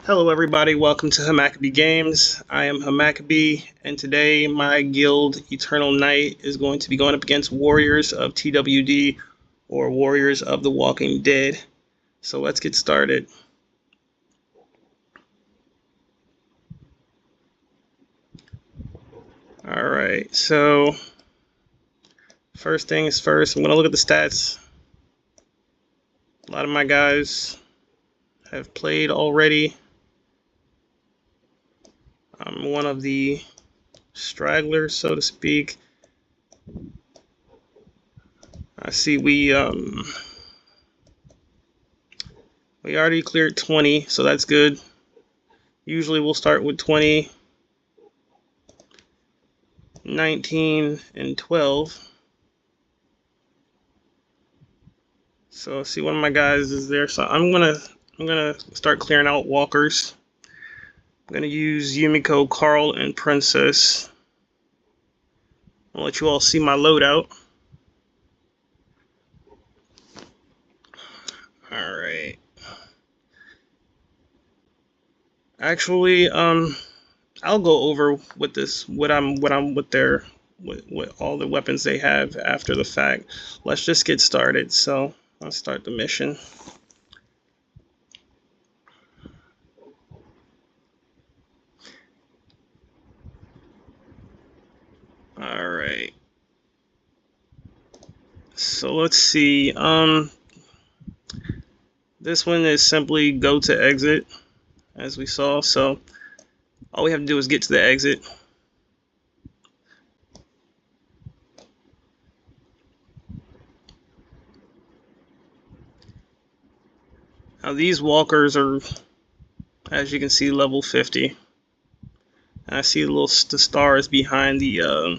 Hello, everybody. Welcome to Hamakabi Games. I am Hamakabi, and today my guild, Eternal Knight, is going to be going up against Warriors of TWD, or Warriors of the Walking Dead. So let's get started. Alright, so first things first, I'm going to look at the stats. A lot of my guys have played already. I'm one of the stragglers, so to speak. I see we already cleared 20, so that's good. Usually we'll start with 20, 19, and 12. So see, one of my guys is there, so I'm gonna start clearing out walkers. I'm gonna use Yumiko, Carl, and Princess. I'll let you all see my loadout. All right. Actually, I'll go over with this what I'm with all the weapons they have after the fact. Let's just get started. So let's start the mission. All right. So let's see. This one is simply go to exit, as we saw. So all we have to do is get to the exit. Now these walkers are, as you can see, level 50. And I see the stars behind the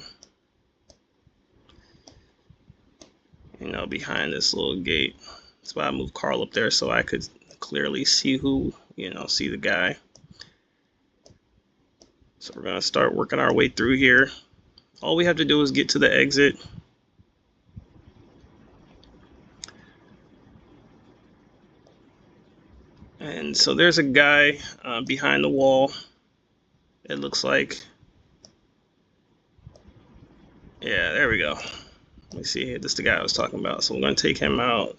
behind this little gate. That's why I moved Carl up there so I could clearly see who, see the guy. So we're gonna start working our way through here. All we have to do is get to the exit. And so there's a guy behind the wall. It looks like. Yeah, there we go. Let me see here. This is the guy I was talking about. So we're going to take him out.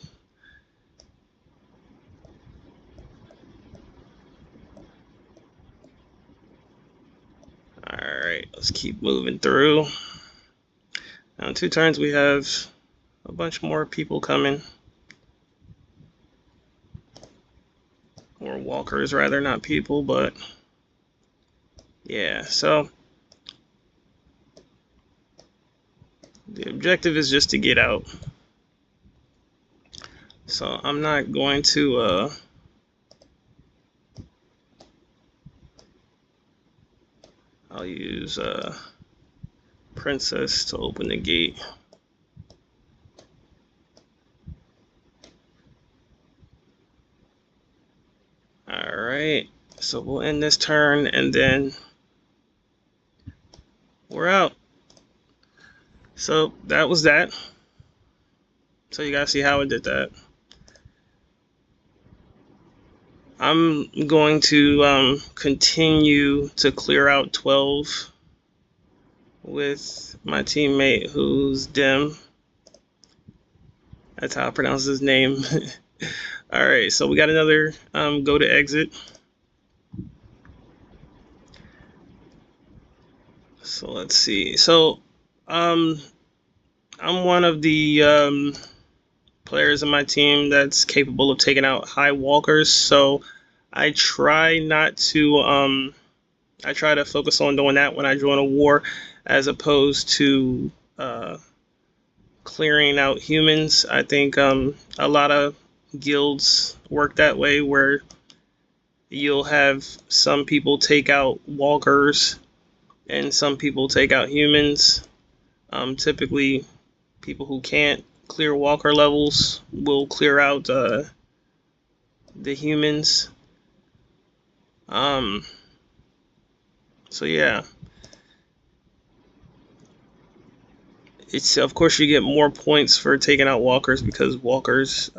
Alright, let's keep moving through. Now in 2 turns we have a bunch more people coming. Or walkers rather, not people, but yeah, so the objective is just to get out. So I'm not going to I'll use Princess to open the gate. Alright, so we'll end this turn and then we're out. So that was that. So you guys see how I did that. I'm going to continue to clear out 12 with my teammate who's Dim. That's how I pronounce his name. Alright, so we got another go to exit. So let's see. So I'm one of the players in my team that's capable of taking out high walkers, so I try not to I try to focus on doing that when I join a war, as opposed to clearing out humans. I think a lot of guilds work that way, where you'll have some people take out walkers and some people take out humans. Typically, people who can't clear walker levels will clear out the humans. So yeah, it's, of course, you get more points for taking out walkers, because walkers,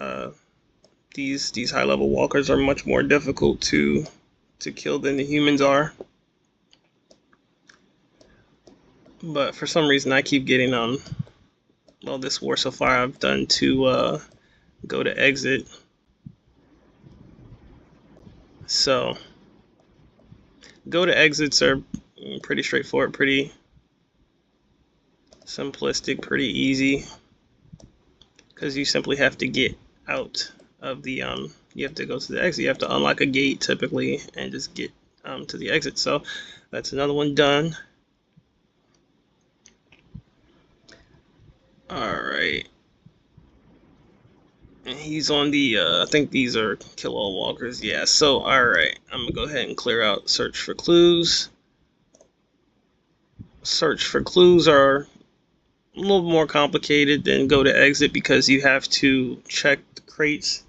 these high level walkers are much more difficult to to kill than the humans are. But for some reason I keep getting well, this war so far I've done to go to exit. So go to exits are pretty straightforward, pretty simplistic, pretty easy, because you simply have to get out of the you have to go to the exit. You have to unlock a gate typically and just get to the exit. So that's another one done. Alright. And he's on the I think these are kill all walkers. Yeah, so alright. I'm gonna go ahead and clear out search for clues. Search for clues are a little more complicated than go to exit, because you have to check the crates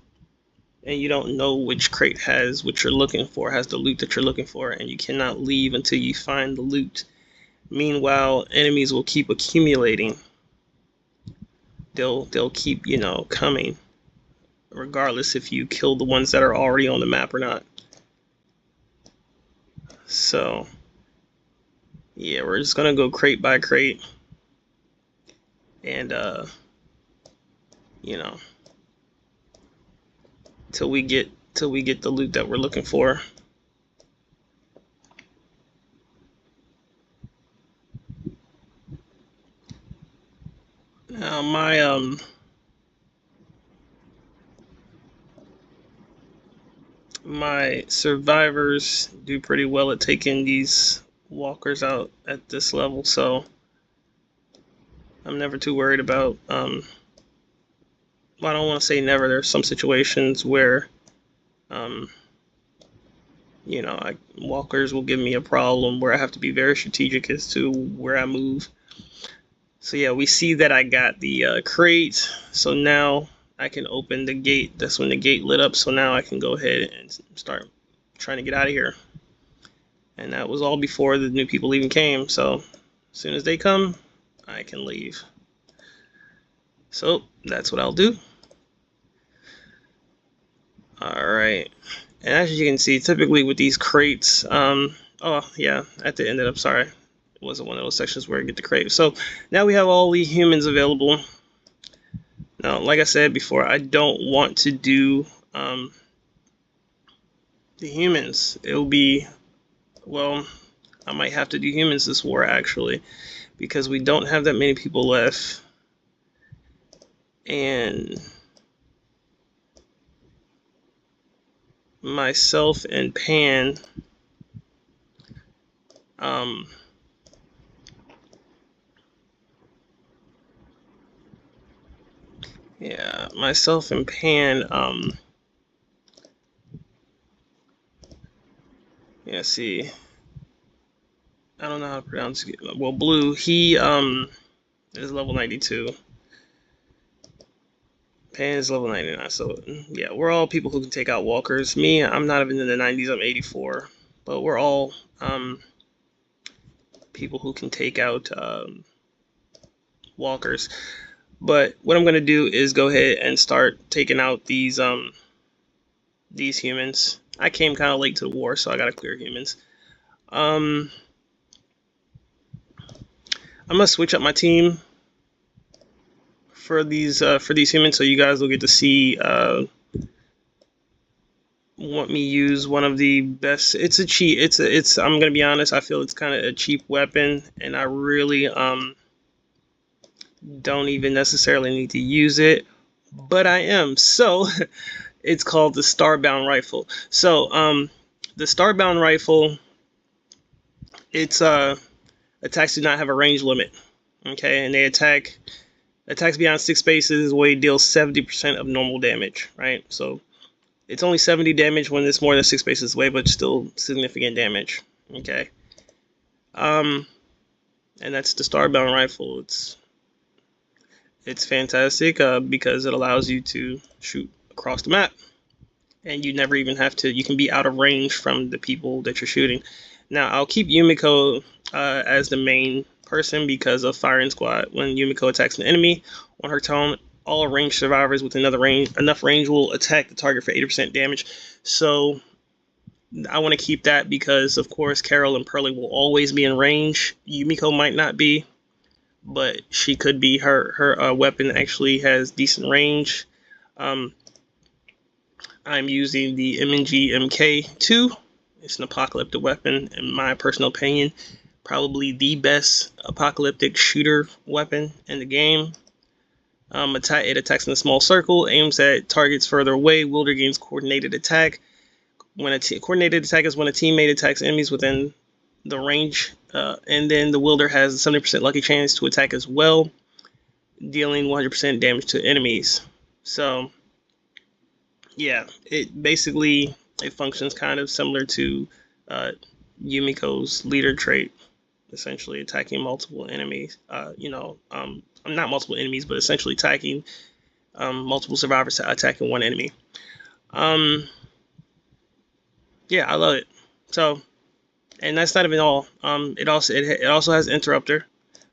and you don't know which crate has what you're looking for, has the loot that you're looking for, and you cannot leave until you find the loot. Meanwhile, enemies will keep accumulating. They'll keep, you know, coming, regardless if you kill the ones that are already on the map or not. So yeah, we're just gonna go crate by crate, and you know, till we get the loot that we're looking for. Now my survivors do pretty well at taking these walkers out at this level, so I'm never too worried about well, I don't want to say never. There's some situations where you know, walkers will give me a problem where I have to be very strategic as to where I move. So yeah, we see that I got the crate, so now I can open the gate. That's when the gate lit up, so now I can go ahead and start trying to get out of here. And that was all before the new people even came, so as soon as they come, I can leave. So that's what I'll do. Alright, and as you can see, typically with these crates, oh yeah, at the end of it, I'm sorry, it wasn't one of those sections where I get the crate. So now we have all the humans available. Now, like I said before, I don't want to do the humans. It'll be, well, I might have to do humans this war actually, because we don't have that many people left. And myself and Pan yeah, myself and Pan yeah, see, I don't know how to pronounce it. Well, Blue, he is level 92. Pan is level 99. So yeah, we're all people who can take out walkers. Me, I'm not even in the 90s. I'm 84. But we're all people who can take out walkers. But what I'm gonna do is go ahead and start taking out these humans. I came kind of late to the war, so I gotta clear humans. I'm gonna switch up my team for these humans, so you guys will get to see want me use one of the best. It's a cheat. It's I'm gonna be honest. I feel it's kind of a cheap weapon, and I really don't even necessarily need to use it, but I am. So it's called the Starbound rifle. So the Starbound rifle, it's attacks do not have a range limit. Okay, and they attacks beyond 6 spaces where it deals 70% of normal damage. Right, so it's only 70 damage when it's more than 6 spaces away, but still significant damage. Okay. And that's the Starbound rifle. It's fantastic because it allows you to shoot across the map, and you never even have to. You can be out of range from the people that you're shooting. Now I'll keep Yumiko as the main person because of firing squad. When Yumiko attacks an enemy on her turn, all ranged survivors with enough range will attack the target for 80% damage. So I want to keep that because, of course, Carol and Pearly will always be in range. Yumiko might not be, but she could be. Her weapon actually has decent range. Um, I'm using the MNG MK2. It's an apocalyptic weapon, in my personal opinion. Probably the best apocalyptic shooter weapon in the game. It attacks in a small circle, aims at targets further away. Wielder gains coordinated attack. Coordinated attack is when a teammate attacks enemies within the range, and then the wielder has a 70% lucky chance to attack as well, dealing 100% damage to enemies. So, yeah, it functions kind of similar to Yumiko's leader trait, essentially attacking multiple enemies. Not multiple enemies, but essentially attacking multiple survivors attacking one enemy. Yeah, I love it. So, and that's not even all. It also has interrupter,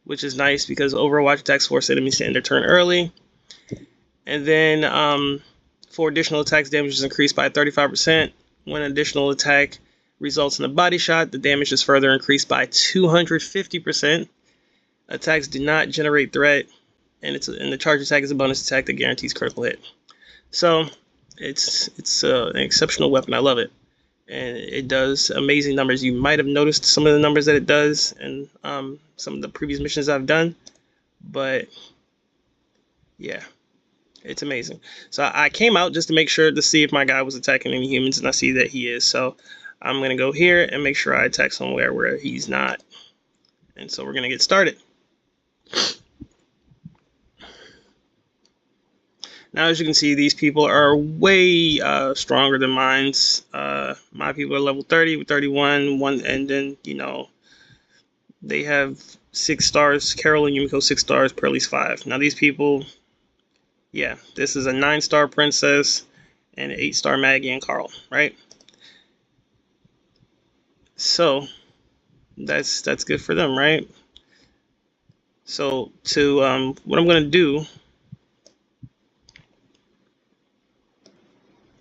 which is nice because Overwatch attacks force enemies to end their turn early. And then for additional attacks, damage is increased by 35%. When an additional attack results in a body shot, the damage is further increased by 250%. Attacks do not generate threat, and the charge attack is a bonus attack that guarantees critical hit. So it's an exceptional weapon. I love it, and it does amazing numbers. You might have noticed some of the numbers that it does in some of the previous missions I've done, but yeah, it's amazing. So I came out just to make sure to see if my guy was attacking any humans, and I see that he is. So I'm gonna go here and make sure I attack somewhere where he's not. And so we're gonna get started. Now, as you can see, these people are way stronger than mine's. My people are level 30 with 31, and then they have 6 stars. Carol and Yumiko 6 stars. Pearly's 5. Now these people, yeah, this is a 9-star princess and an 8-star Maggie and Carl, right? So that's good for them, right? So what I'm gonna do.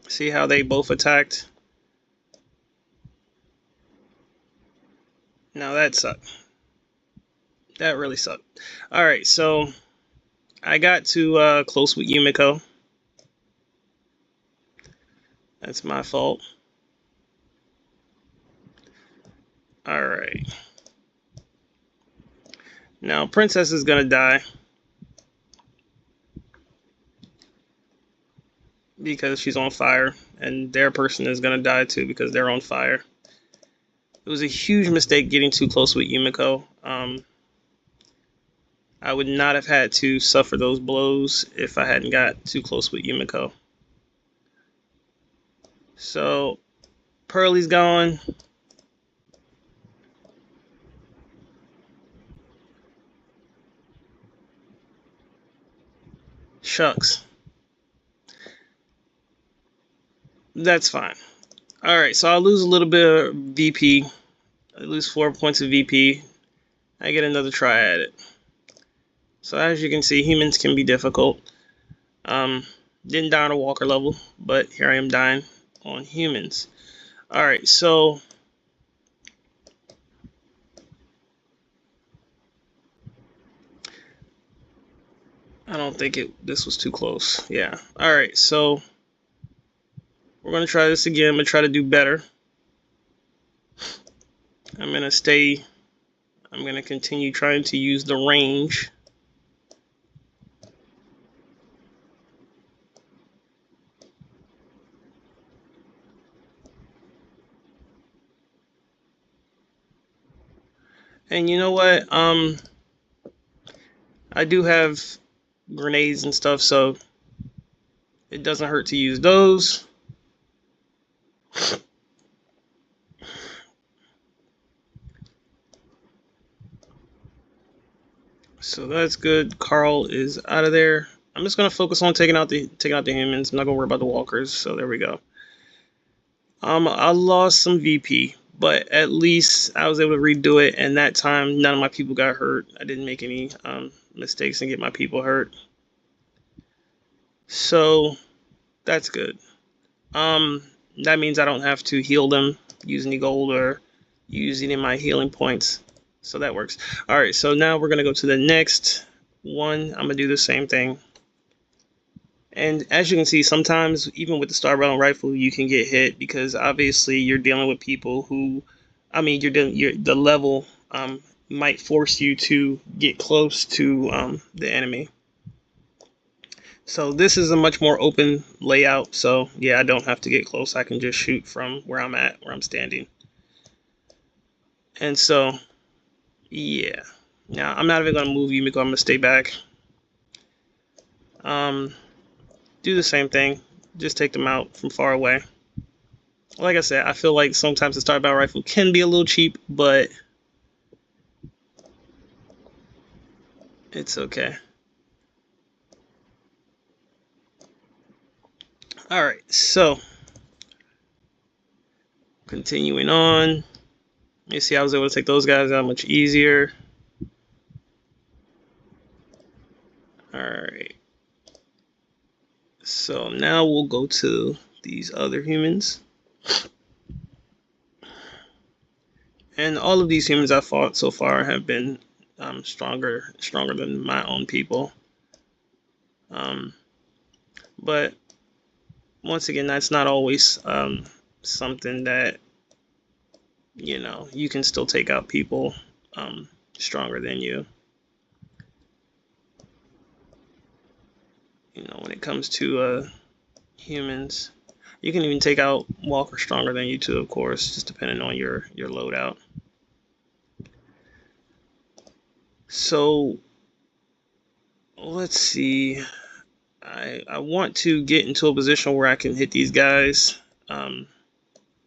See how they both attacked? Now that sucked. That really sucked. Alright, so I got to close with Yumiko. That's my fault. Alright. Now Princess is gonna die. Because she's on fire. And their person is gonna die too because they're on fire. It was a huge mistake getting too close with Yumiko. I would not have had to suffer those blows if I hadn't got too close with Yumiko. So, Pearly's gone. Shucks. That's fine. Alright, so I'll lose a little bit of VP. I lose 4 points of VP. I get another try at it. So as you can see, humans can be difficult. Didn't die on a walker level, but here I am dying on humans. Alright, so I don't think this was too close. Yeah. Alright, so we're gonna try this again. I'm gonna try to do better. I'm gonna continue trying to use the range. And you know what? I do have grenades and stuff, so it doesn't hurt to use those. So that's good. Carl is out of there. I'm just gonna focus on taking out the humans. I'm not gonna worry about the walkers. So there we go. I lost some VP, but at least I was able to redo it, and that time none of my people got hurt. I didn't make any mistakes and get my people hurt. So that's good. That means I don't have to heal them use any gold or use any of my healing points. So that works. Alright, so now we're going to go to the next one. I'm going to do the same thing. And as you can see, sometimes even with the Star Battle Rifle, you can get hit because obviously you're dealing with people who, the level might force you to get close to the enemy. So this is a much more open layout. So yeah, I don't have to get close. I can just shoot from where I'm at, where I'm standing. And so, yeah. Now I'm not even gonna move Yumiko. I'm gonna stay back. Do the same thing. Just take them out from far away. Like I said, I feel like sometimes the Star Battle Rifle can be a little cheap, but it's okay. Alright, so continuing on. You see, I was able to take those guys out much easier. Alright. So now we'll go to these other humans. And all of these humans I've fought so far have been stronger than my own people. But once again, that's not always something that, you know, you can still take out people stronger than you. You know, when it comes to humans, you can even take out walkers stronger than you too, of course, just depending on your loadout. So let's see. I want to get into a position where I can hit these guys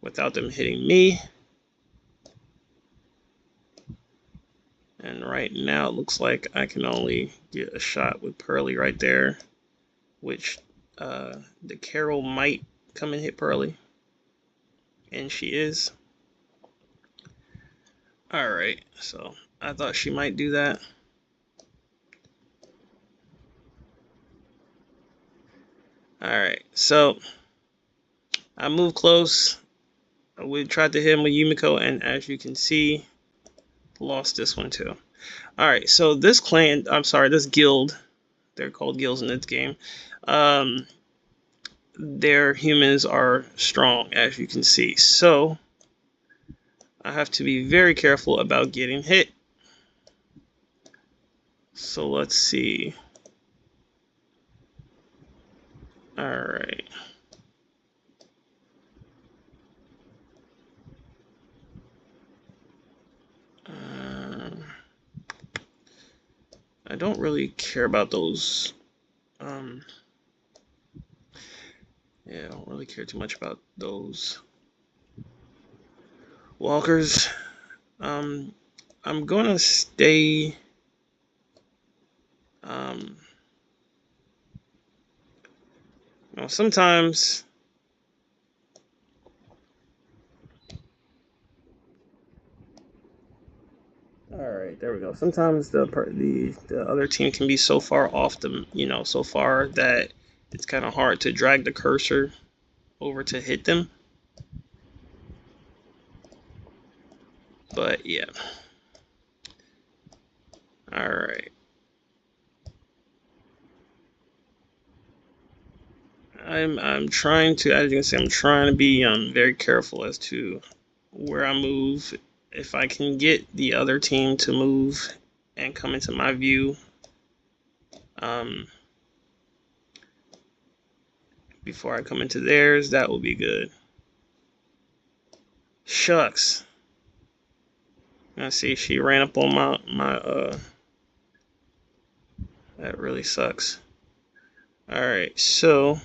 without them hitting me. And right now it looks like I can only get a shot with Pearly right there, which the Carol might come and hit Pearly. And she is. Alright, so I thought she might do that. Alright, so I moved close. We tried to hit him with Yumiko, and as you can see, lost this one too. Alright, so this this guild, they're called guilds in this game, their humans are strong, as you can see. So I have to be very careful about getting hit. So let's see. Alright. I don't really care about those. Yeah, I don't really care too much about those walkers. I'm gonna stay. You know, sometimes. Alright, there we go. Sometimes the other team can be so far off so far that it's kind of hard to drag the cursor over to hit them. But yeah. Alright. I'm trying to, as you can see, I'm trying to be very careful as to where I move. If I can get the other team to move and come into my view before I come into theirs, that will be good. Shucks. I see she ran up on my that really sucks. Alright, so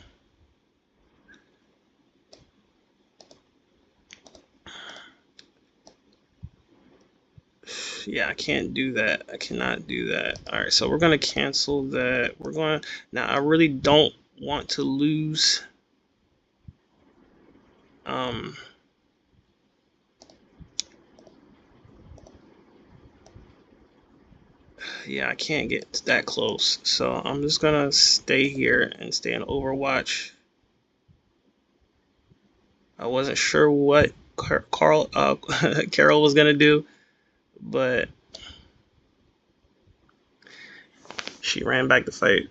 yeah, I can't do that. I cannot do that. Alright, so we're gonna cancel that. Now I really don't want to lose yeah, I can't get that close, so I'm just gonna stay here and stay in Overwatch. I wasn't sure what Carol was gonna do, but she ran back to fight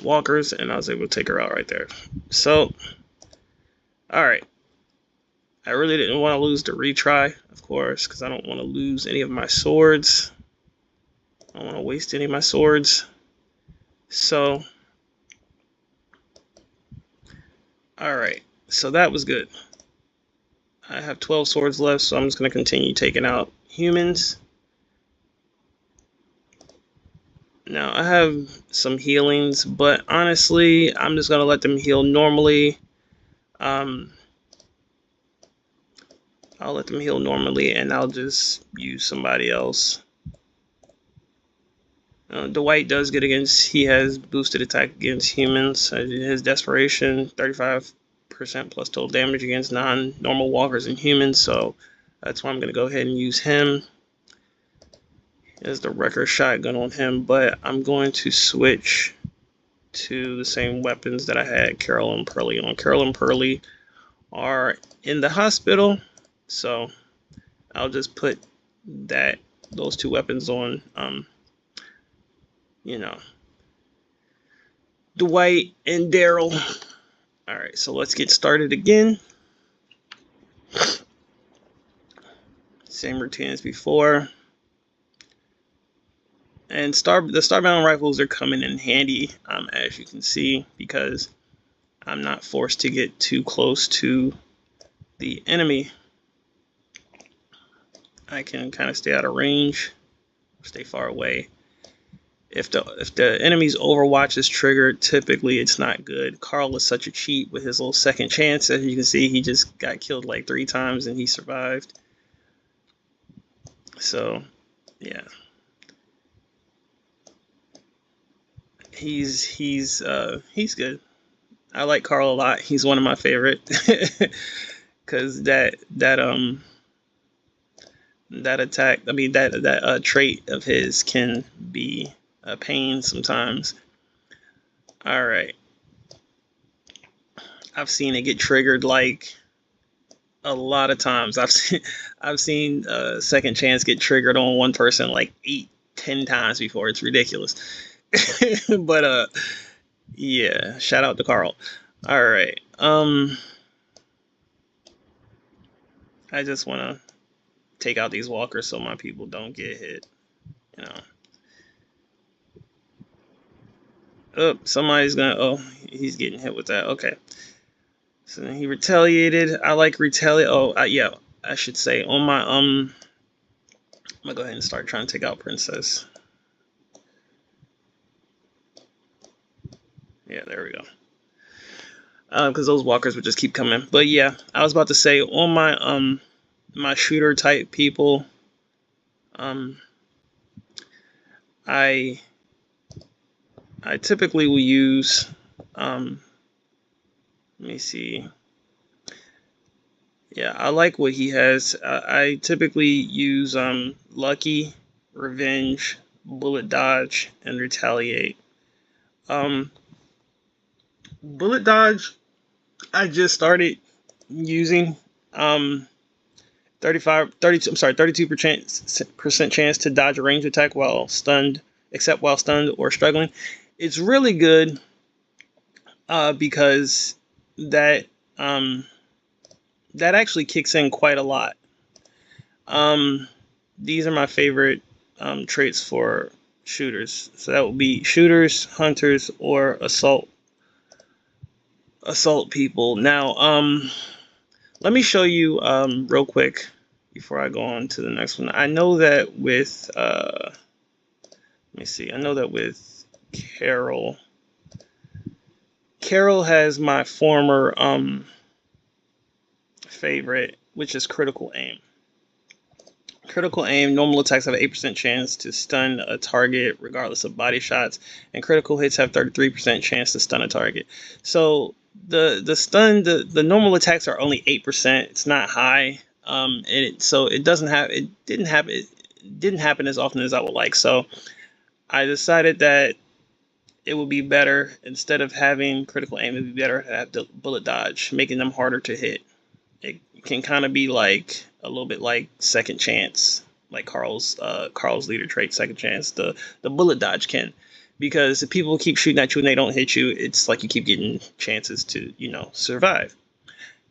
walkers, and I was able to take her out right there. So, all right. I really didn't want to lose the retry, of course, because I don't want to lose any of my swords. I don't want to waste any of my swords. So, all right. So that was good. I have 12 swords left, so I'm just going to continue taking out humans. Now, I have some healings, but honestly, I'm just going to let them heal normally. I'll let them heal normally, and I'll just use somebody else. The white does good against, he has boosted attack against humans. His desperation, 35% plus total damage against non-normal walkers and humans, so that's why I'm going to go ahead and use him. There's the wrecker shotgun on him, but I'm going to switch to the same weapons that I had Carol and Pearly on. Carol and Pearly are in the hospital, so I'll just put those two weapons on Dwight and Daryl. Alright, so let's get started again. Same routine as before. And the Starbound rifles are coming in handy, as you can see, because I'm not forced to get too close to the enemy. I can kind of stay out of range, stay far away. If the enemy's Overwatch is triggered, typically it's not good. Carl is such a cheat with his little second chance. As you can see, he just got killed like 3 times and he survived. So, yeah. He's good. I like Carl a lot. He's one of my favorite. Cause that attack, I mean that trait of his can be a pain sometimes. All right, I've seen it get triggered like a lot of times. I've seen second chance get triggered on one person like 8-10 times before. It's ridiculous. But yeah, shout out to Carl. All right, I just want to take out these walkers so my people don't get hit. Oh, somebody's gonna. Oh, he's getting hit with that. Okay. So he retaliated. I like retaliate. Oh, yeah. I should say on my I'm gonna go ahead and start trying to take out Princess. Yeah, there we go. Because those walkers would just keep coming. But yeah, I was about to say on my my shooter type people, I typically will use let me see. Yeah, I like what he has. I typically use Lucky, Revenge, Bullet Dodge, and Retaliate. Bullet Dodge, I just started using 32% chance to dodge a range attack while stunned, except while stunned or struggling. It's really good because that actually kicks in quite a lot. These are my favorite traits for shooters. So that would be shooters, hunters, or assault people. Now, let me show you real quick before I go on to the next one. I know that with let me see. I know that with Carol has my former favorite, which is critical aim. Critical aim, normal attacks have an 8% chance to stun a target regardless of body shots, and critical hits have 33% chance to stun a target. So the normal attacks are only 8%. It's not high. So it didn't happen as often as I would like. So I decided that it would be better, instead of having critical aim, it would be better to have the bullet dodge, making them harder to hit. it can kind of be like a little bit like second chance, like Carl's leader trait, second chance. The bullet dodge can, because if people keep shooting at you and they don't hit you, it's like you keep getting chances to survive.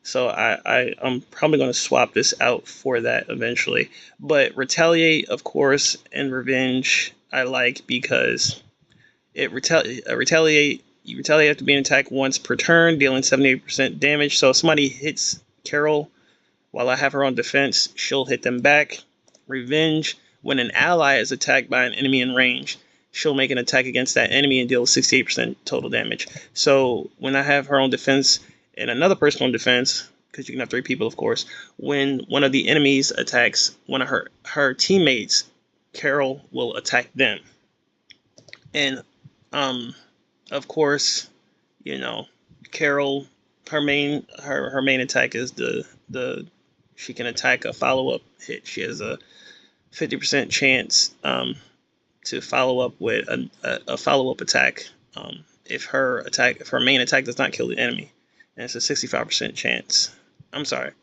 So I'm probably going to swap this out for that eventually. But retaliate, of course, and revenge I like because retaliate. You retaliate after being attacked once per turn, dealing 78% damage. So if somebody hits Carol while I have her on defense, she'll hit them back. Revenge, when an ally is attacked by an enemy in range, she'll make an attack against that enemy and deal 68% total damage. So when I have her on defense and another person on defense, because you can have 3 people, of course, when one of the enemies attacks one of her teammates, Carol will attack them. And of course, Carol, her main attack is the she can attack a follow-up hit. She has a 50% chance to follow up with a follow-up attack if her main attack does not kill the enemy, and it's a 65% chance. I'm sorry,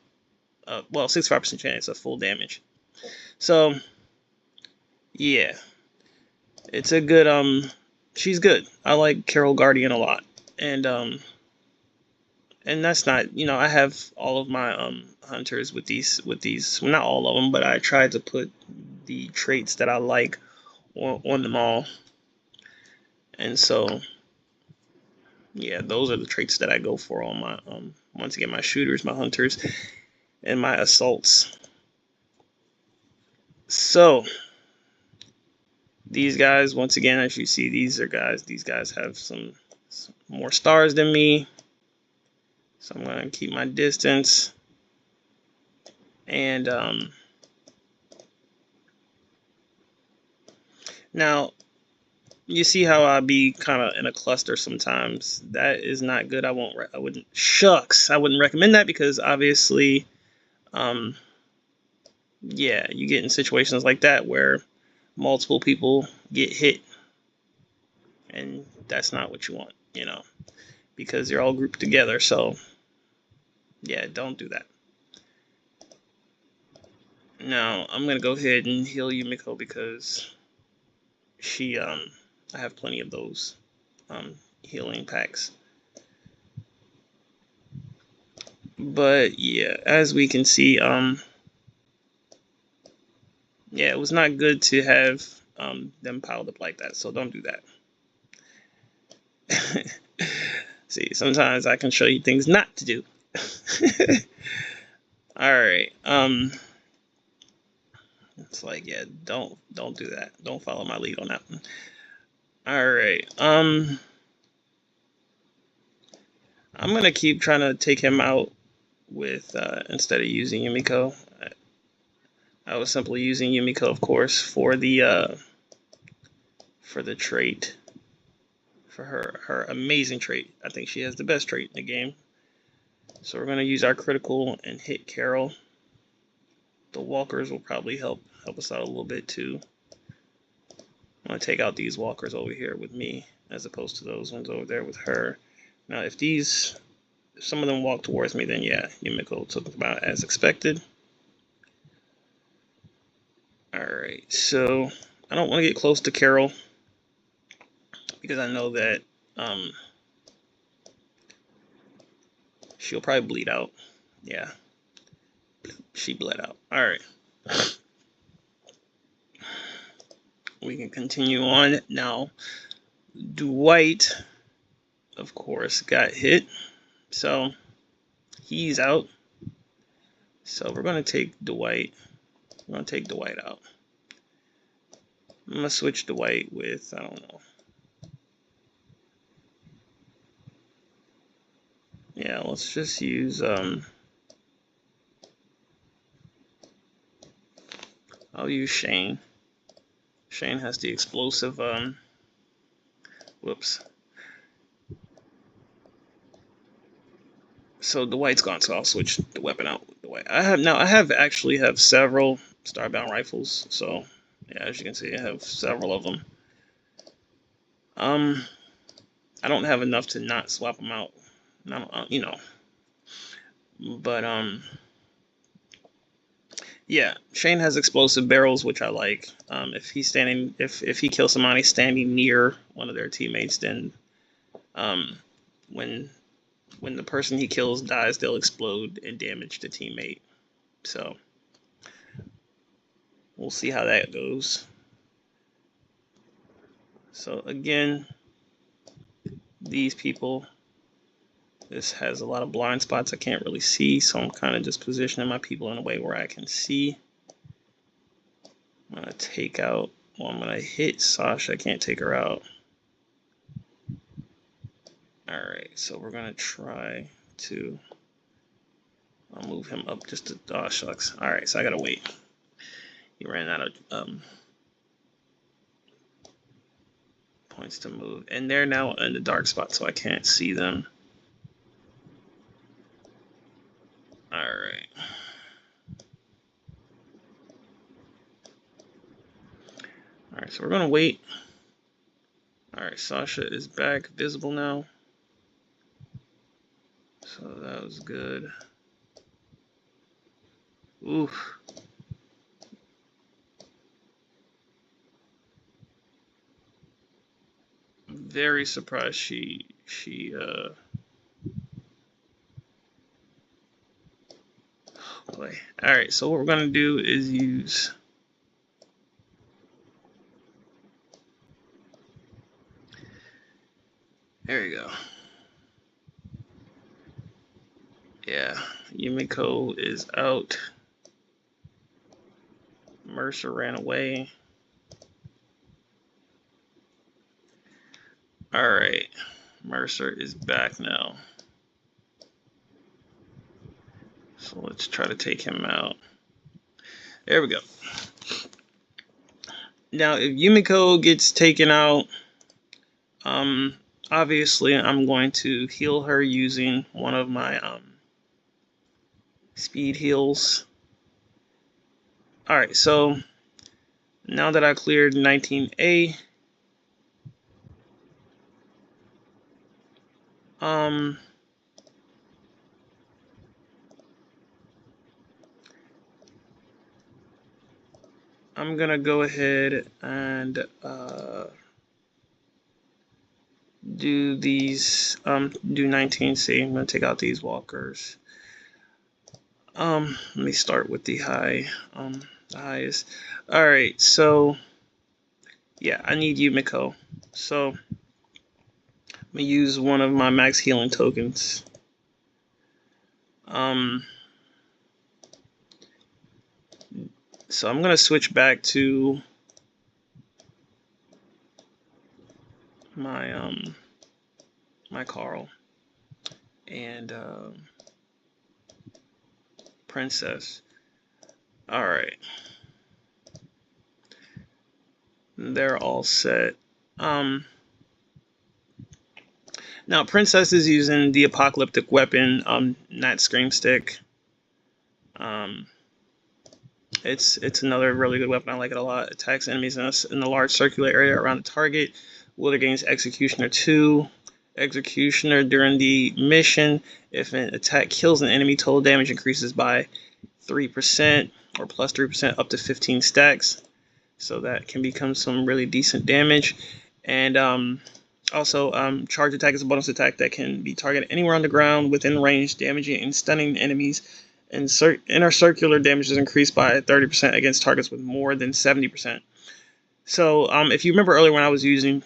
65% chance of full damage. So yeah, it's a good she's good. I like Carol Guardian a lot, and that's not, I have all of my hunters with these well, not all of them, but I tried to put the traits that I like on them all. And so yeah, those are the traits that I go for on my once again, my shooters, my hunters, and my assaults. So these guys, once again, as you see, these guys have some more stars than me. So I'm going to keep my distance. And now you see how I be kind of in a cluster sometimes. That is not good. I wouldn't recommend that, because obviously yeah, you get in situations like that where multiple people get hit, and that's not what you want, because they're all grouped together. So yeah, don't do that. Now I'm gonna go ahead and heal Yumiko, because she I have plenty of those healing packs. But yeah, as we can see, yeah, it was not good to have them piled up like that, so don't do that. See, sometimes I can show you things not to do. Alright, it's like, yeah, don't do that. Don't follow my lead on that one. Alright, I'm gonna keep trying to take him out with instead of using Yumiko. I was simply using Yumiko, of course, for the trait, for her amazing trait. I think she has the best trait in the game. So we're gonna use our critical and hit Carol. The walkers will probably help us out a little bit too. I'm gonna take out these walkers over here with me, as opposed to those ones over there with her. Now, if some of them walk towards me, then yeah, Yumiko took them out as expected. Alright, so I don't want to get close to Carol, because I know that she'll probably bleed out. Yeah, she bled out. Alright. We can continue on. Now, Dwight, of course, got hit. So he's out. So we're going to take Dwight. We're going to take Dwight out. I'm going to switch Dwight with, I don't know. Yeah, let's just use, I'll use Shane. Shane has the explosive, whoops. So Dwight's gone, so I'll switch the weapon out with Dwight. I actually have several Starbound rifles, so yeah, as you can see, I have several of them. I don't have enough to not swap them out. No, But yeah, Shane has explosive barrels, which I like. If he kills somebody standing near one of their teammates, then um, when when the person he kills dies, they'll explode and damage the teammate. So we'll see how that goes. So again, these people, this has a lot of blind spots I can't really see, so I'm kind of just positioning my people in a way where I can see. I'm gonna take out. Well, I'm gonna hit Sasha. I can't take her out. All right, so we're gonna try to. I'll move him up just to. Oh shucks. All right, so I gotta wait. He ran out of points to move, and they're now in the dark spot, so I can't see them. All right. All right, so we're gonna wait. All right, Sasha is back, visible now. So that was good. Oof. Very surprised she boy. All right, so what we're gonna do is use. There you go. Yeah, Yumiko is out. Mercer ran away. All right, Mercer is back now. So let's try to take him out. There we go. Now, if Yumiko gets taken out, obviously I'm going to heal her using one of my speed heals. All right, so now that I cleared 19A, I'm gonna go ahead and do these. Do 19C. I'm gonna take out these walkers. Let me start with the high. The highest. All right, so yeah, I need Yumiko. So I'm gonna use one of my max healing tokens. So I'm gonna switch back to my my Carl and Princess. All right, they're all set. Now Princess is using the apocalyptic weapon, not Scream Stick. It's another really good weapon. I like it a lot. Attacks enemies in a large circular area around the target. Wielder gains Executioner 2. Executioner during the mission. If an attack kills an enemy, total damage increases by 3% or plus 3% up to 15 stacks. So that can become some really decent damage. And also, charge attack is a bonus attack that can be targeted anywhere on the ground within range, damaging and stunning enemies. And inner circular damage is increased by 30% against targets with more than 70%. So if you remember earlier when I was using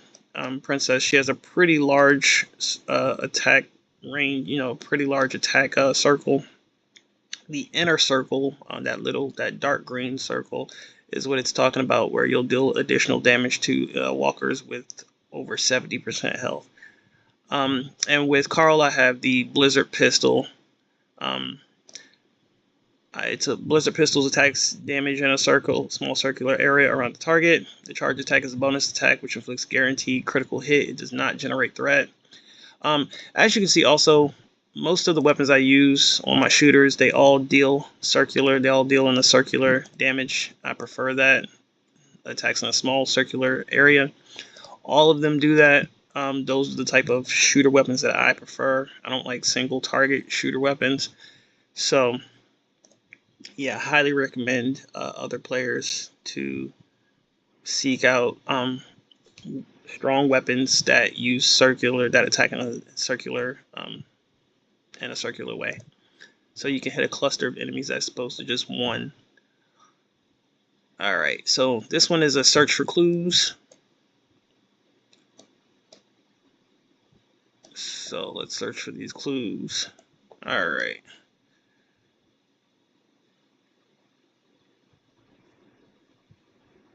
Princess, she has a pretty large attack range, pretty large attack circle. The inner circle, that dark green circle, is what it's talking about, where you'll deal additional damage to walkers with over 70% health. And with Carl, I have the Blizzard Pistol. It's a Blizzard Pistol's attacks damage in a small circular area around the target. The charge attack is a bonus attack which inflicts guaranteed critical hit. It does not generate threat. As you can see, also, most of the weapons I use on my shooters, they all deal circular. They all deal in the circular damage. I prefer that. Attacks in a small circular area. All of them do that. Those are the type of shooter weapons that I prefer. I don't like single target shooter weapons. So yeah, highly recommend other players to seek out strong weapons that use that attack in a circular way. So you can hit a cluster of enemies as opposed to just one. All right, so this one is a search for clues. So let's search for these clues. All right.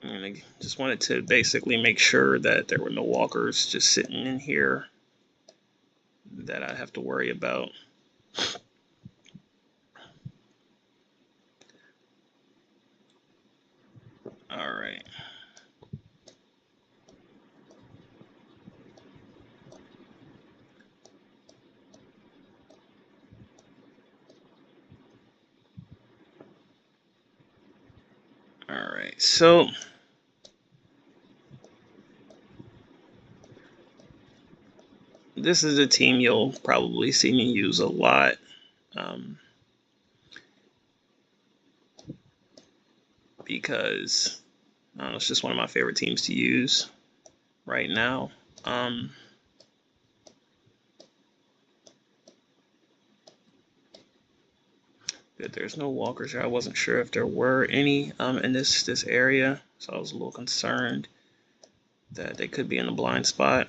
And I just wanted to basically make sure that there were no walkers just sitting in here that I have to worry about. All right. All right. So this is a team you'll probably see me use a lot. Because it's just one of my favorite teams to use right now. Good, there's no walkers here. I wasn't sure if there were any in this area, so I was a little concerned that they could be in a blind spot.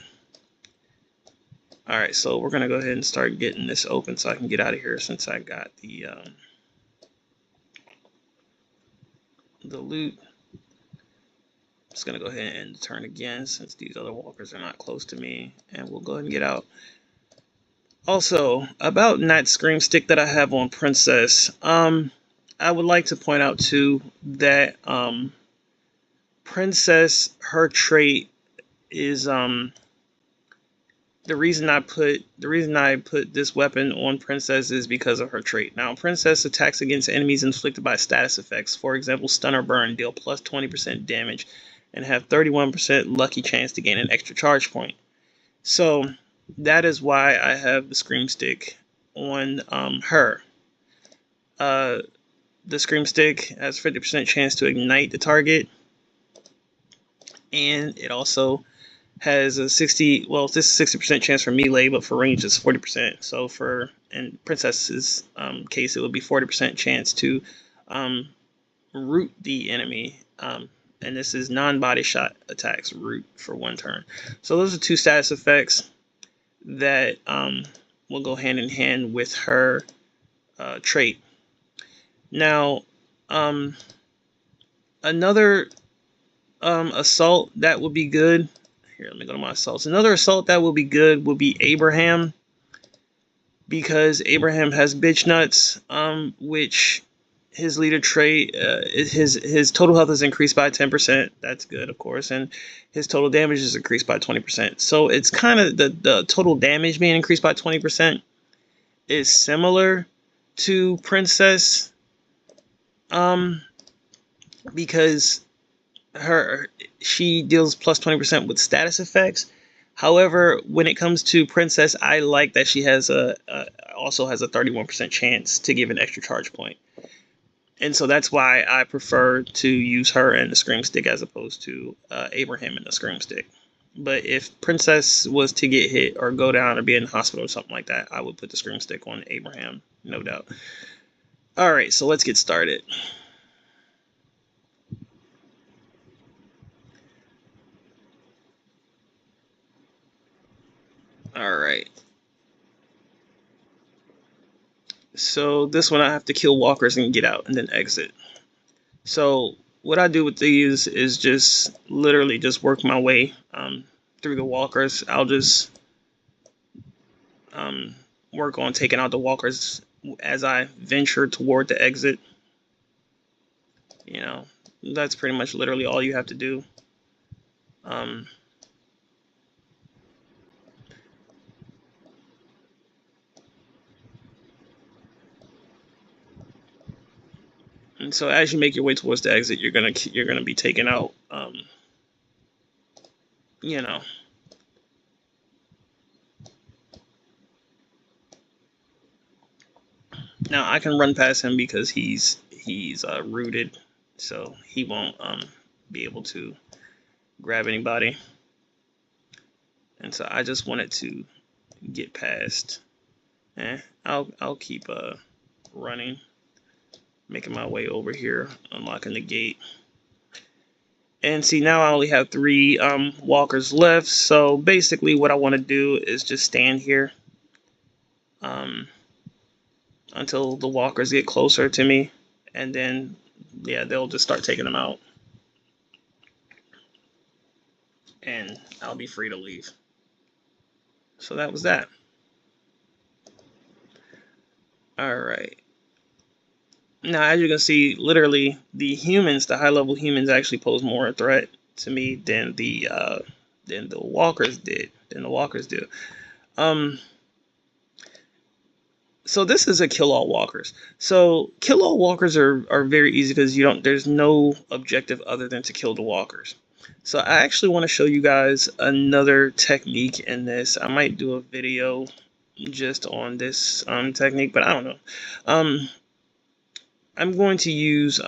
All right, so we're gonna go ahead and start getting this open so I can get out of here since I got the loot. Just gonna go ahead and turn again since these other walkers are not close to me, and we'll go ahead and get out. Also, about that scream stick that I have on Princess, I would like to point out too that Princess, her trait is the reason I put this weapon on Princess is because of her trait. Now, Princess attacks against enemies inflicted by status effects. For example, stun or burn, deal plus 20% damage, and have 31% lucky chance to gain an extra charge point. So that is why I have the scream stick on her. The scream stick has 50% chance to ignite the target, and it also has a 60% chance for melee, but for range it's 40%. So in Princess's case, it would be 40% chance to root the enemy. And this is non-body shot attacks, root for 1 turn. So those are 2 status effects that will go hand in hand with her trait. Now, another assault that would be good. Here, let me go to my assaults. Another assault that will be good would be Abraham, because Abraham has bitch nuts, which his leader trait, his total health is increased by 10%. That's good, of course, and his total damage is increased by 20%. So it's kind of the total damage being increased by 20% is similar to Princess, because she deals plus 20% with status effects. However, when it comes to Princess, I like that she has also has a 31% chance to give an extra charge point. And so that's why I prefer to use her in the scream stick as opposed to Abraham in the scream stick. But if Princess was to get hit or go down or be in the hospital or something like that, I would put the scream stick on Abraham, no doubt. All right, so let's get started. All right. So this one I have to kill walkers and get out and then exit. So what I do with these is just literally just work my way through the walkers. I'll just work on taking out the walkers as I venture toward the exit. You know, that's pretty much literally all you have to do. And so as you make your way towards the exit, you're gonna be taking out, you know, Now I can run past him because he's rooted, so he won't be able to grab anybody. And so I just wanted to get past. I'll keep running, making my way over here, unlocking the gate. And see, now I only have 3 walkers left. So basically what I want to do is just stand here until the walkers get closer to me, and then yeah, they'll just start taking them out, and I'll be free to leave. So that was that. Alright. Now, as you can see, literally, the high-level humans actually pose more a threat to me than the walkers did. So this is a kill all walkers. So kill all walkers are very easy because there's no objective other than to kill the walkers. So I actually want to show you guys another technique in this. I might do a video just on this technique, but I don't know. I'm going to use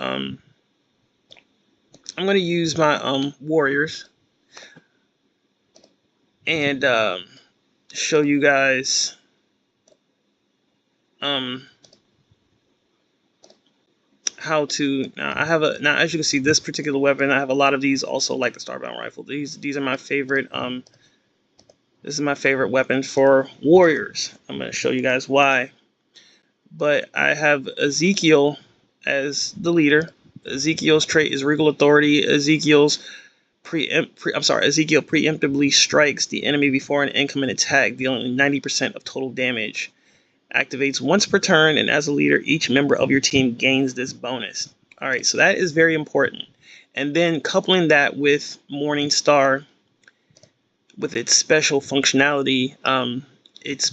my warriors and show you guys how to. Now as you can see, this particular weapon, I have a lot of these, also like the Starbound rifle. These are my favorite. This is my favorite weapon for warriors. I'm going to show you guys why. But I have Ezekiel as the leader. Ezekiel's trait is Regal Authority. Ezekiel preemptively strikes the enemy before an incoming attack, dealing 90% of total damage. Activates once per turn, and as a leader, each member of your team gains this bonus. Alright, so that is very important. And then coupling that with Morning Star, with its special functionality, it's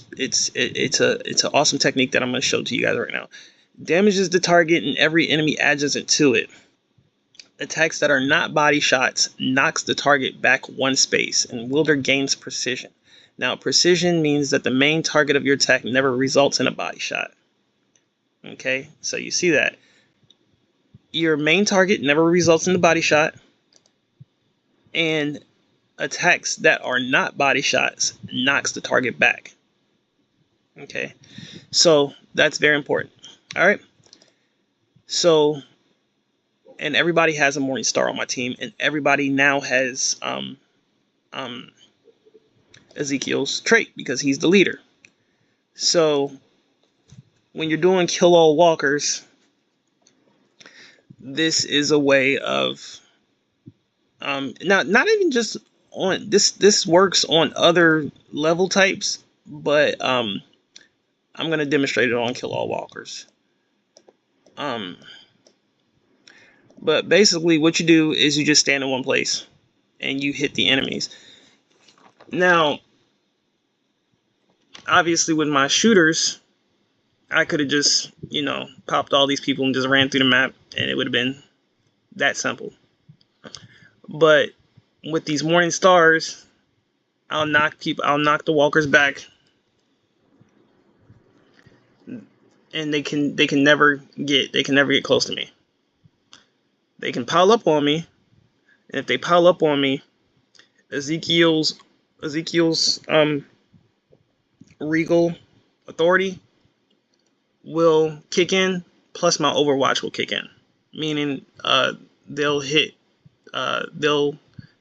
an awesome technique that I'm going to show to you guys right now. Damages the target and every enemy adjacent to it. Attacks that are not body shots knocks the target back 1 space, and wielder gains precision. Now, precision means that the main target of your attack never results in a body shot. Okay, so you see that. Your main target never results in a body shot, and attacks that are not body shots knocks the target back. Okay, so that's very important. Alright, so, and everybody has a Morning Star on my team, and everybody now has Ezekiel's trait because he's the leader. So when you're doing kill all walkers, this is a way of not even just on this works on other level types, but I'm going to demonstrate it on kill all walkers. But basically what you do is you just stand in one place and you hit the enemies. Now, obviously with my shooters, I could have just, popped all these people and just ran through the map, and it would have been that simple. But with these Morning Stars, I'll knock the walkers back, and they can never get close to me. They can pile up on me, and if they pile up on me, Ezekiel's Regal Authority will kick in, plus my Overwatch will kick in, meaning they'll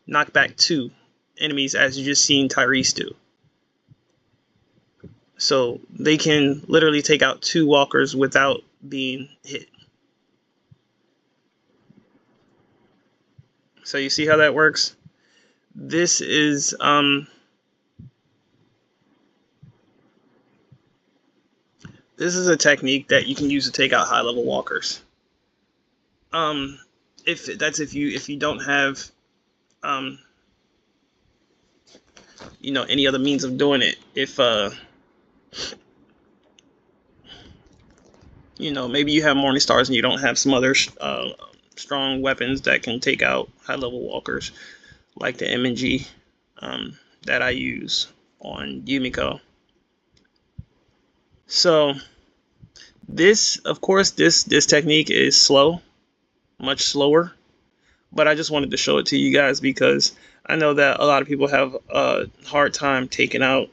knock back 2 enemies, as you just seen Tyrese do. So they can literally take out 2 walkers without being hit. So you see how that works? This is a technique that you can use to take out high-level walkers. If you don't have any other means of doing it. If maybe you have Morning Stars and you don't have some other strong weapons that can take out high-level walkers, like the M&G that I use on Yumiko. So This, of course, this technique is slow, much slower, but I just wanted to show it to you guys because I know that a lot of people have a hard time taking out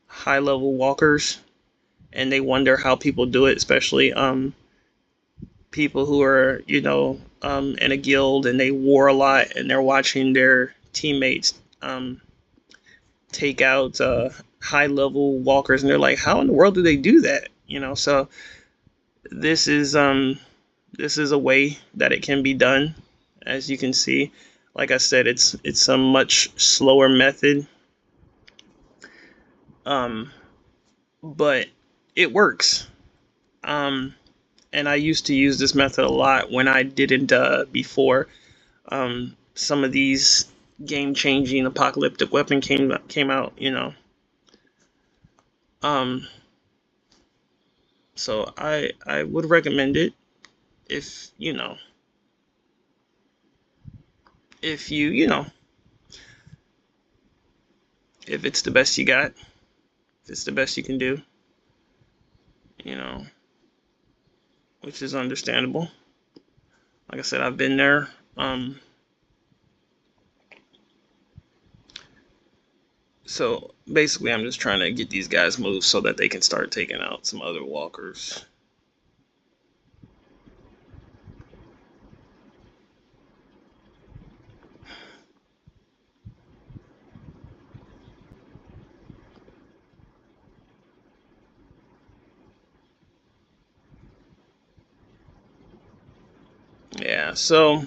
high level walkers, and they wonder how people do it, especially people who are, in a guild and they war a lot and they're watching their teammates take out high level walkers, and they're like, how in the world do they do that? So this is this is a way that it can be done. As you can see, like I said, it's a much slower method, um, but it works. And I used to use this method a lot when I didn't before some of these game-changing apocalyptic weapon came out. Um, so I would recommend it if if if it's the best you got, if it's the best you can do, you know, which is understandable. Like I said, I've been there. So basically, I'm just trying to get these guys moved so that they can start taking out some other walkers. Yeah, so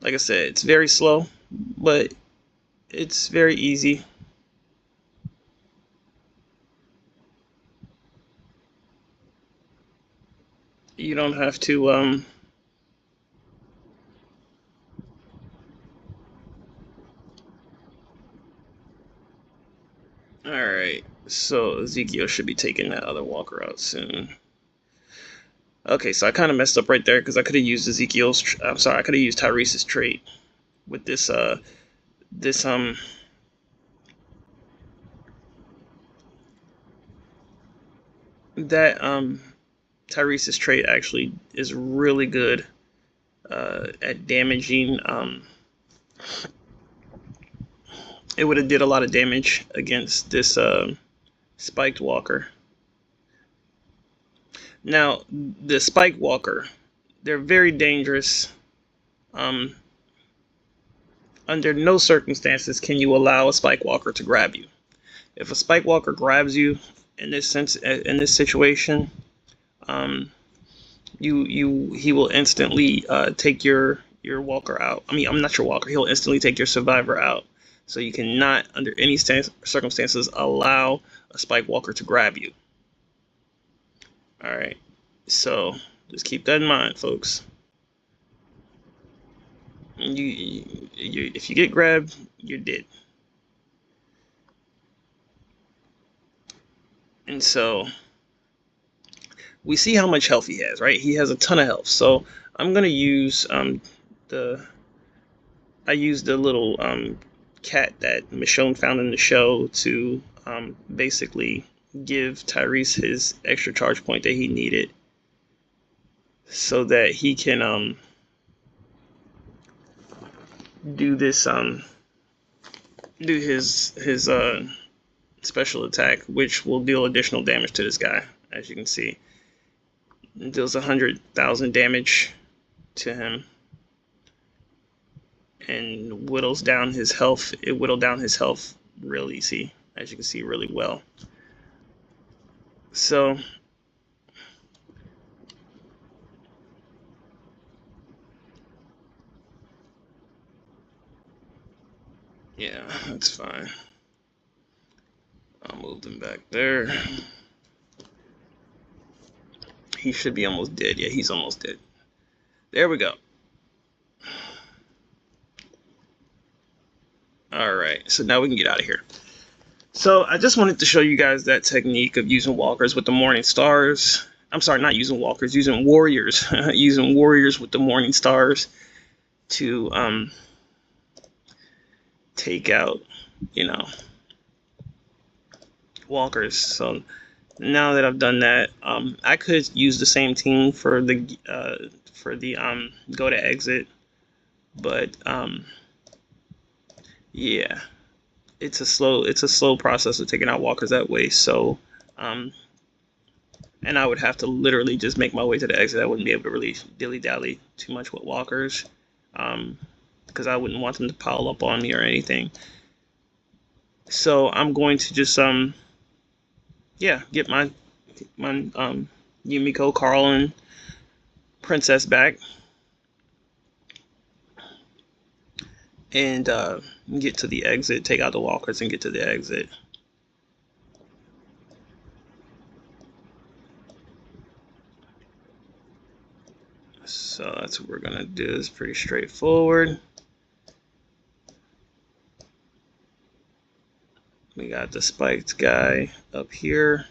like I said, it's very slow, but it's very easy. You don't have to all right. So Ezekiel should be taking that other walker out soon. Okay, so I kind of messed up right there because I could have used I'm sorry, I could have used Tyrese's trait with this that Tyrese's trait actually is really good at damaging. It would have did a lot of damage against this spiked walker. Now the spiked walker, they're very dangerous. Um, Under no circumstances can you allow a spike walker to grab you. If a spike walker grabs you in this situation, um, he will instantly take your walker out. I mean, I'm not your walker. He'll instantly take your survivor out. So you cannot, under any circumstances, allow a spike walker to grab you. All right. So just keep that in mind, folks. If you get grabbed, you're dead. And so we see how much health he has, right? He has a ton of health. So I'm gonna use the I used the little cat that Michonne found in the show to basically give Tyrese his extra charge point that he needed, so that he can do this do his special attack, which will deal additional damage to this guy. As you can see, it deals 100,000 damage to him and whittles down his health. It whittled down his health really easy, as you can see, really well. So yeah, that's fine. I'll move them back there. He should be almost dead. Yeah, he's almost dead. There we go. All right, so now we can get out of here. So I just wanted to show you guys that technique of using walkers with the morning stars. I'm sorry, not using walkers, using warriors. Using warriors with the morning stars to take out, walkers. So now that I've done that, I could use the same team for the go to exit, but yeah, it's a slow process of taking out walkers that way. So um, and I would have to literally just make my way to the exit. I wouldn't be able to really dilly dally too much with walkers, because I wouldn't want them to pile up on me or anything. So I'm going to just yeah, get my Yumiko, Carl, and Princess back, and get to the exit, take out the walkers, and get to the exit. So that's what we're gonna do. It's pretty straightforward. We got the spiked guy up here.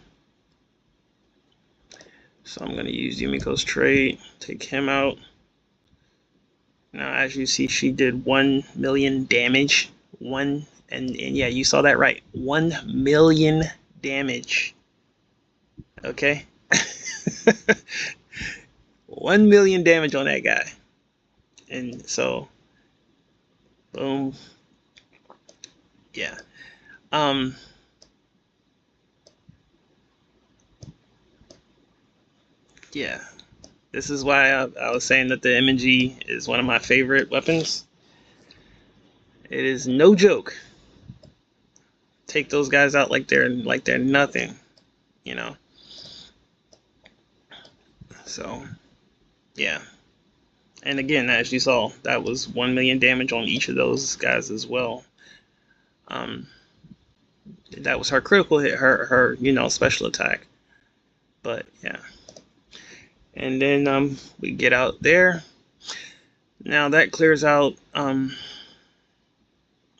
So I'm gonna use Yumiko's trait, take him out. Now, as you see, she did 1 million damage. And yeah, you saw that right. 1 million damage. Okay? 1 million damage on that guy. And so, boom. Yeah. Um, yeah. This is why I was saying that the MG is one of my favorite weapons. It is no joke. Take those guys out like they're nothing, you know. So, yeah. And again, as you saw, that was 1 million damage on each of those guys as well. That was her critical hit, her special attack. But yeah. And then we get out there. Now that clears out all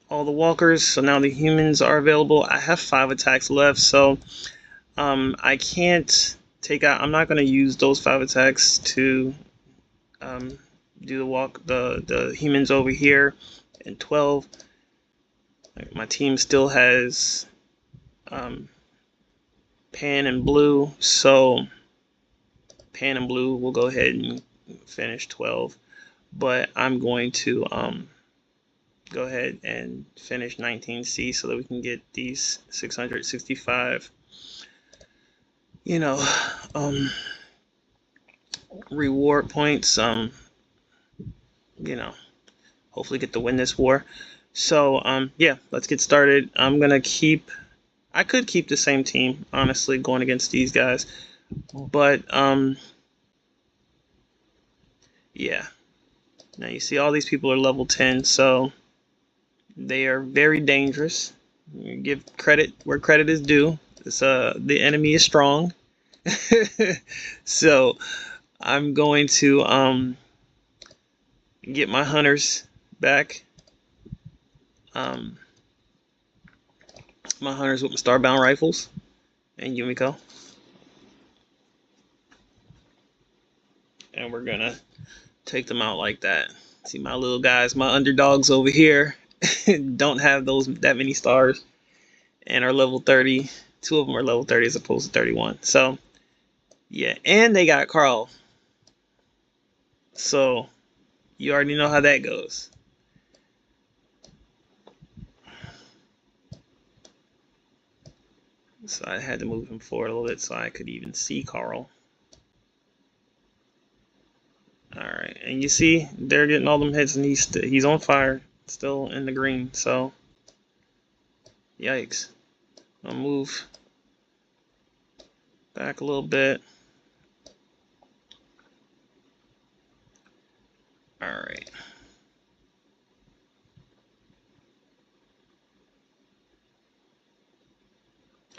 the walkers. So now the humans are available. I have 5 attacks left, so I can't take out. I'm not going to use those 5 attacks to do the humans over here. And 12. My team still has Pan and Blue, so Pan and Blue will go ahead and finish 12. But I'm going to go ahead and finish 19C so that we can get these 665, reward points. Hopefully get to win this war. So yeah, let's get started. I could keep the same team, honestly, going against these guys, but yeah. Now you see all these people are level 10, so they are very dangerous. Give credit where credit is due. The enemy is strong. So I'm going to get my hunters back. My hunters with my starbound rifles and Yumiko. And we're gonna take them out like that. See my little guys, my underdogs over here don't have that many stars and are level 30. 2 of them are level 30 as opposed to 31. So yeah, and they got Carl. So you already know how that goes. So I had to move him forward a little bit so I could even see Carl. Alright, and you see, they're getting all them hits and he's on fire. Still in the green, so yikes. I'll move back a little bit. Alright.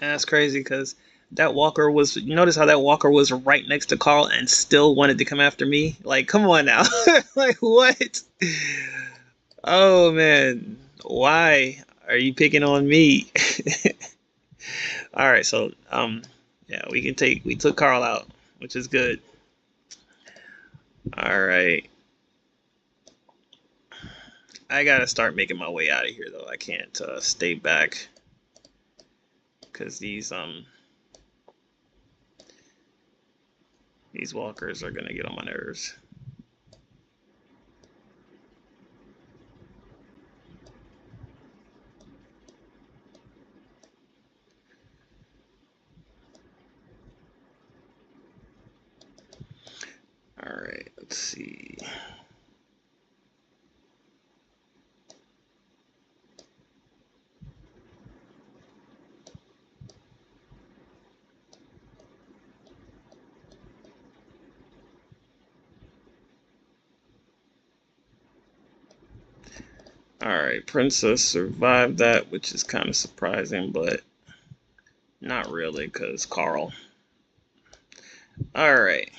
And that's crazy because that walker was, you notice how that walker was right next to Carl and still wanted to come after me? Like, come on now. Like, what? Oh, man. Why are you picking on me? Alright, so, yeah, we took Carl out, which is good. Alright. I gotta start making my way out of here, though. I can't stay back because these These walkers are gonna get on my nerves. Alright, let's see. Alright, Princess survived that, which is kind of surprising, but not really, because Carl. Alright.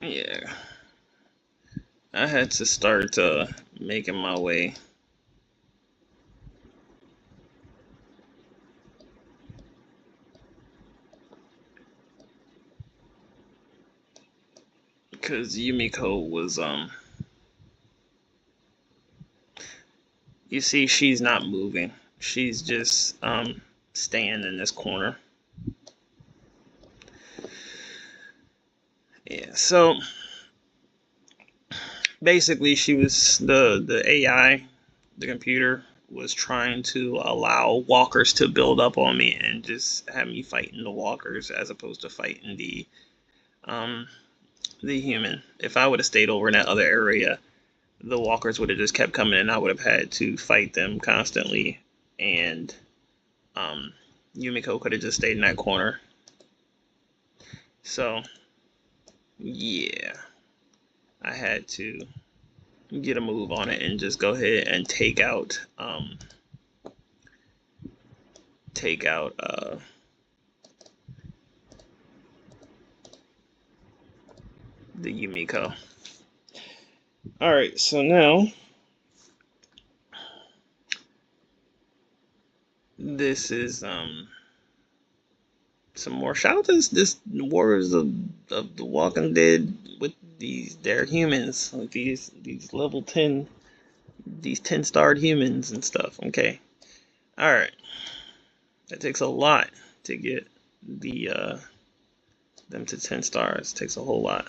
Yeah. I had to start making my way. Because Yumiko was, you see, she's not moving. She's just, staying in this corner. Yeah, so basically she was the AI, the computer was trying to allow walkers to build up on me and just have me fighting the walkers as opposed to fighting um the human. If I would have stayed over in that other area, the walkers would have just kept coming and I would have had to fight them constantly, and um Yumiko could have just stayed in that corner. So yeah, I had to get a move on it and just go ahead and take out the Yumiko. All right, so now this is some more. Shout out to this Warriors of the Walking Dead with they're humans, like these level 10, these 10-starred humans and stuff. Okay, all right, that takes a lot to get them to 10 stars. It takes a whole lot.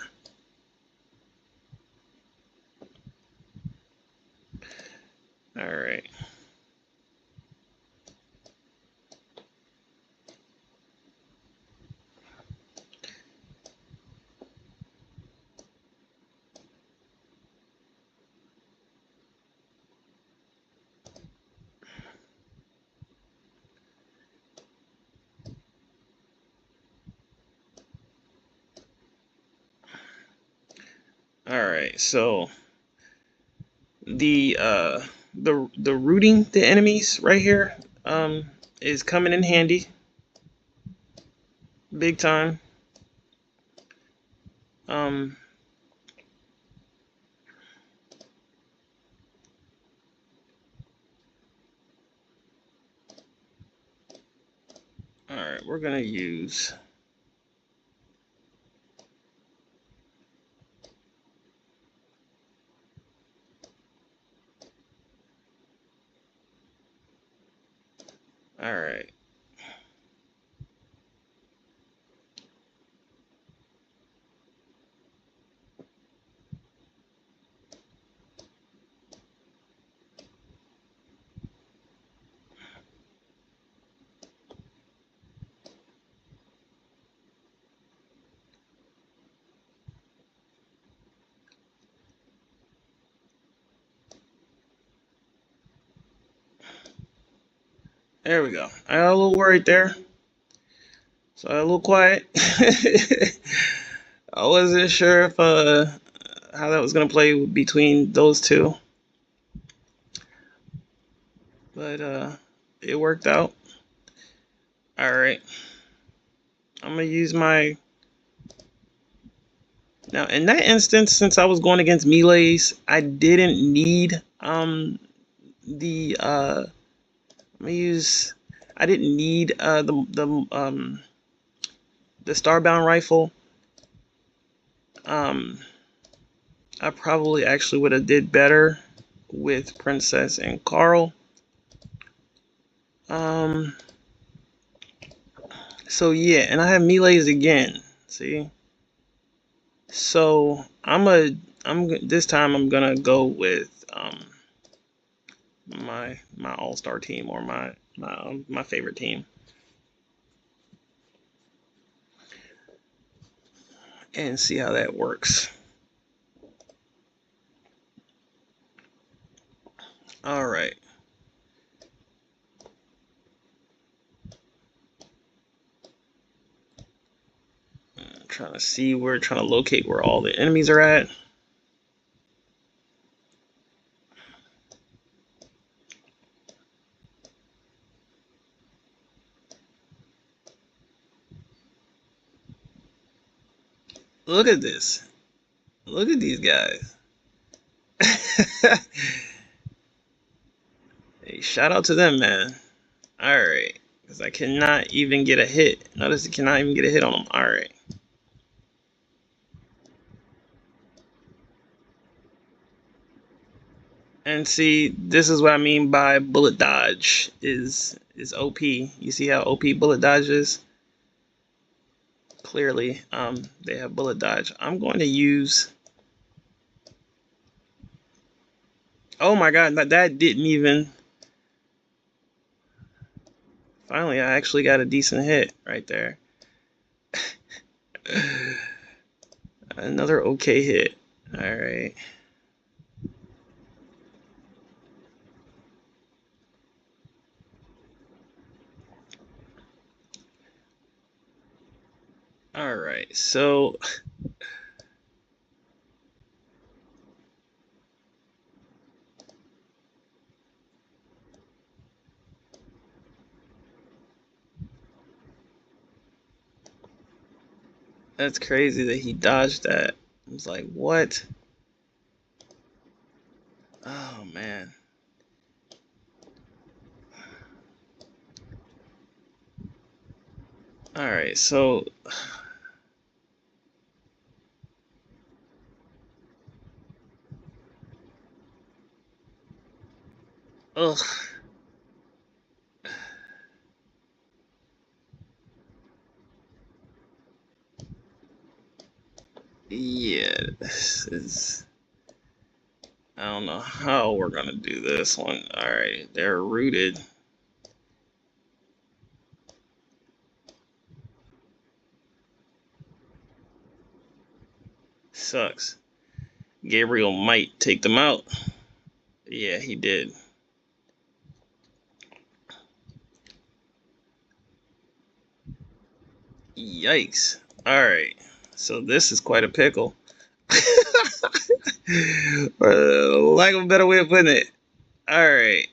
All right. All right, so the rooting the enemies right here is coming in handy, big time. Um, all right, we're gonna use. All right. There we go. I got a little worried there, so I got a little quiet. I wasn't sure if how that was gonna play between those two, but it worked out. All right, I'm gonna use my now in that instance, since I was going against melees, I didn't need the I'm gonna use. I didn't need the Starbound rifle. I probably actually would have did better with Princess and Carl. So yeah, and I have melees again. See, so this time I'm gonna go with my all-star team, or my favorite team, and see how that works. All right. I'm trying to see trying to locate where all the enemies are at. Look at this. Look at these guys. Hey, shout out to them, man. Alright. Because I cannot even get a hit. Notice I cannot even get a hit on them. Alright. And see, this is what I mean by bullet dodge is OP. You see how OP bullet dodge is? Clearly, they have bullet dodge. I'm going to use... Oh my god, that didn't even... Finally, I actually got a decent hit right there. Another okay hit. Alright. Alright, so... That's crazy that he dodged that. I was like, what? Oh, man. Alright, so... Ugh. Yeah, this is... I don't know how we're gonna do this one. Alright, they're rooted. Sucks. Gabriel might take them out. Yeah, he did. Yikes. Alright, so this is quite a pickle. For lack of a better way of putting it. Alright.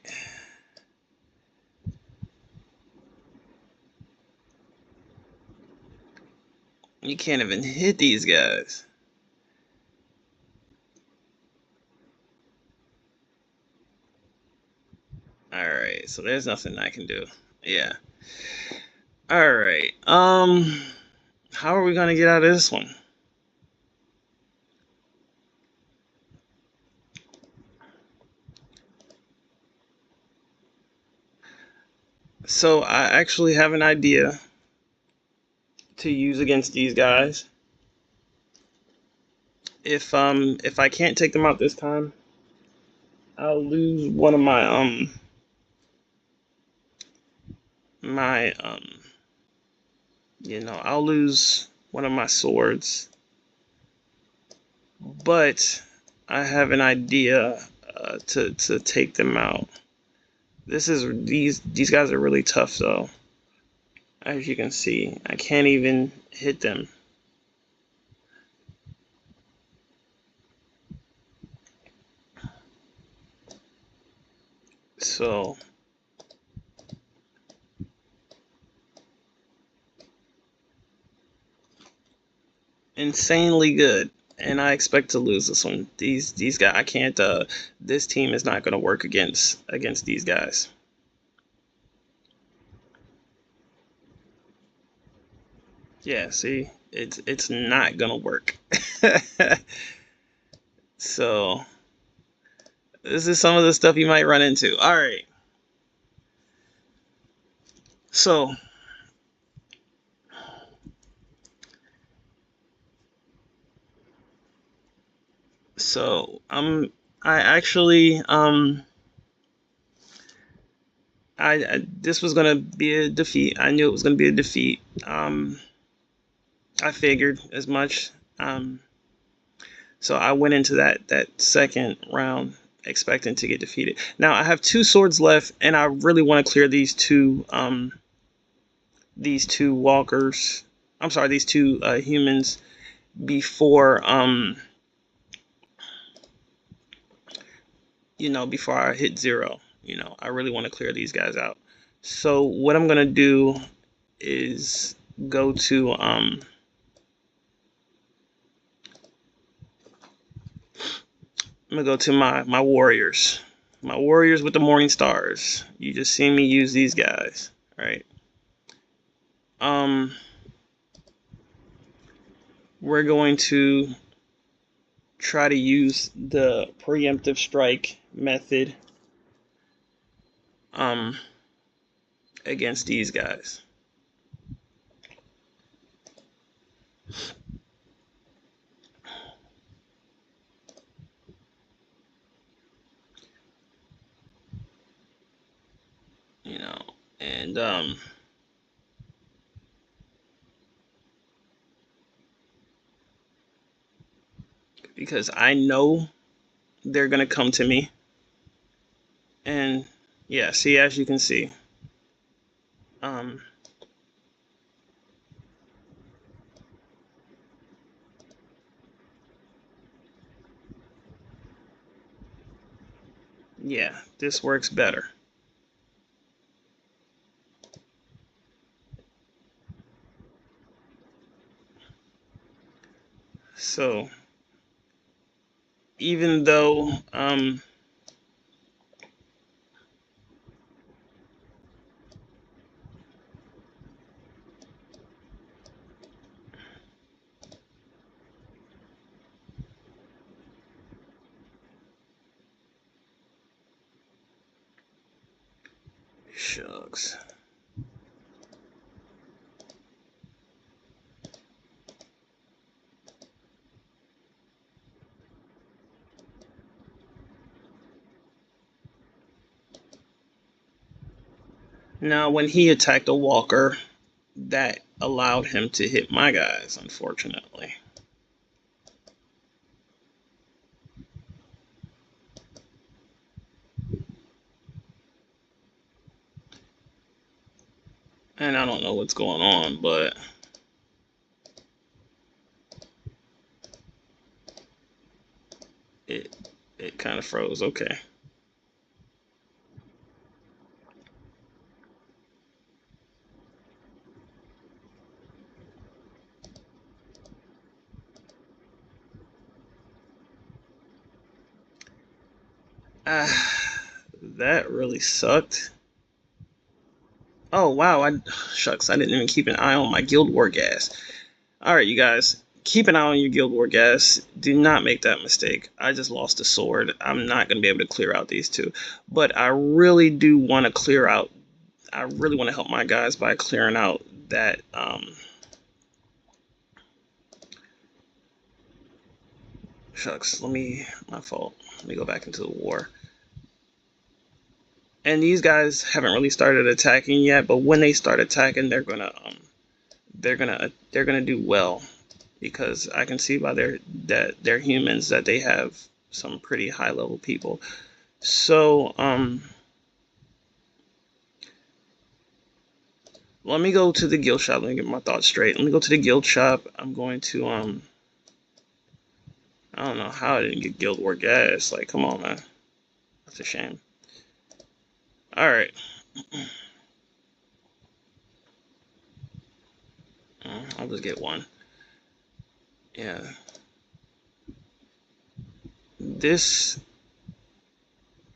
You can't even hit these guys. Alright, so there's nothing I can do. Yeah. Alright. How are we gonna get out of this one? So I actually have an idea to use against these guys. If I can't take them out this time, I'll lose one of my I'll lose one of my swords. But I have an idea to take them out. These guys are really tough though. As you can see, I can't even hit them. So insanely good, and I expect to lose this one. These guys, I can't. This team is not going to work against these guys. Yeah, see, it's not gonna work. So this is some of the stuff you might run into. All right, so so I actually I this was gonna be a defeat. I knew it was gonna be a defeat. I figured as much. So I went into that second round expecting to get defeated. Now I have two swords left, and I really want to clear these two walkers. I'm sorry, these two humans before before I hit zero. I really want to clear these guys out. So what I'm gonna do is go to I'm gonna go to my warriors. My warriors with the morning stars. You just see me use these guys, right? Um we're going to try to use the preemptive strike method um against these guys. You know, and because I know they're gonna come to me. And yeah, see, as you can see, um, yeah, this works better. So even though shucks. Now when he attacked a walker, that allowed him to hit my guys, unfortunately. And I don't know what's going on, but it it kind of froze. Okay. That really sucked. Oh wow, I shucks, I didn't even keep an eye on my Guild War gas. Alright, you guys, keep an eye on your Guild War gas. Do not make that mistake. I just lost a sword. I'm not gonna be able to clear out these two. But I really do want to clear out I really want to help my guys by clearing out that shucks, my fault. Let me go back into the war. And these guys haven't really started attacking yet, but when they start attacking, they're gonna do well because I can see by that they're humans that they have some pretty high level people. So let me go to the guild shop. Let me get my thoughts straight. Let me go to the guild shop. I'm going to I don't know how I didn't get guild war gas. Like, come on, man. That's a shame. All right. I'll just get one. Yeah. This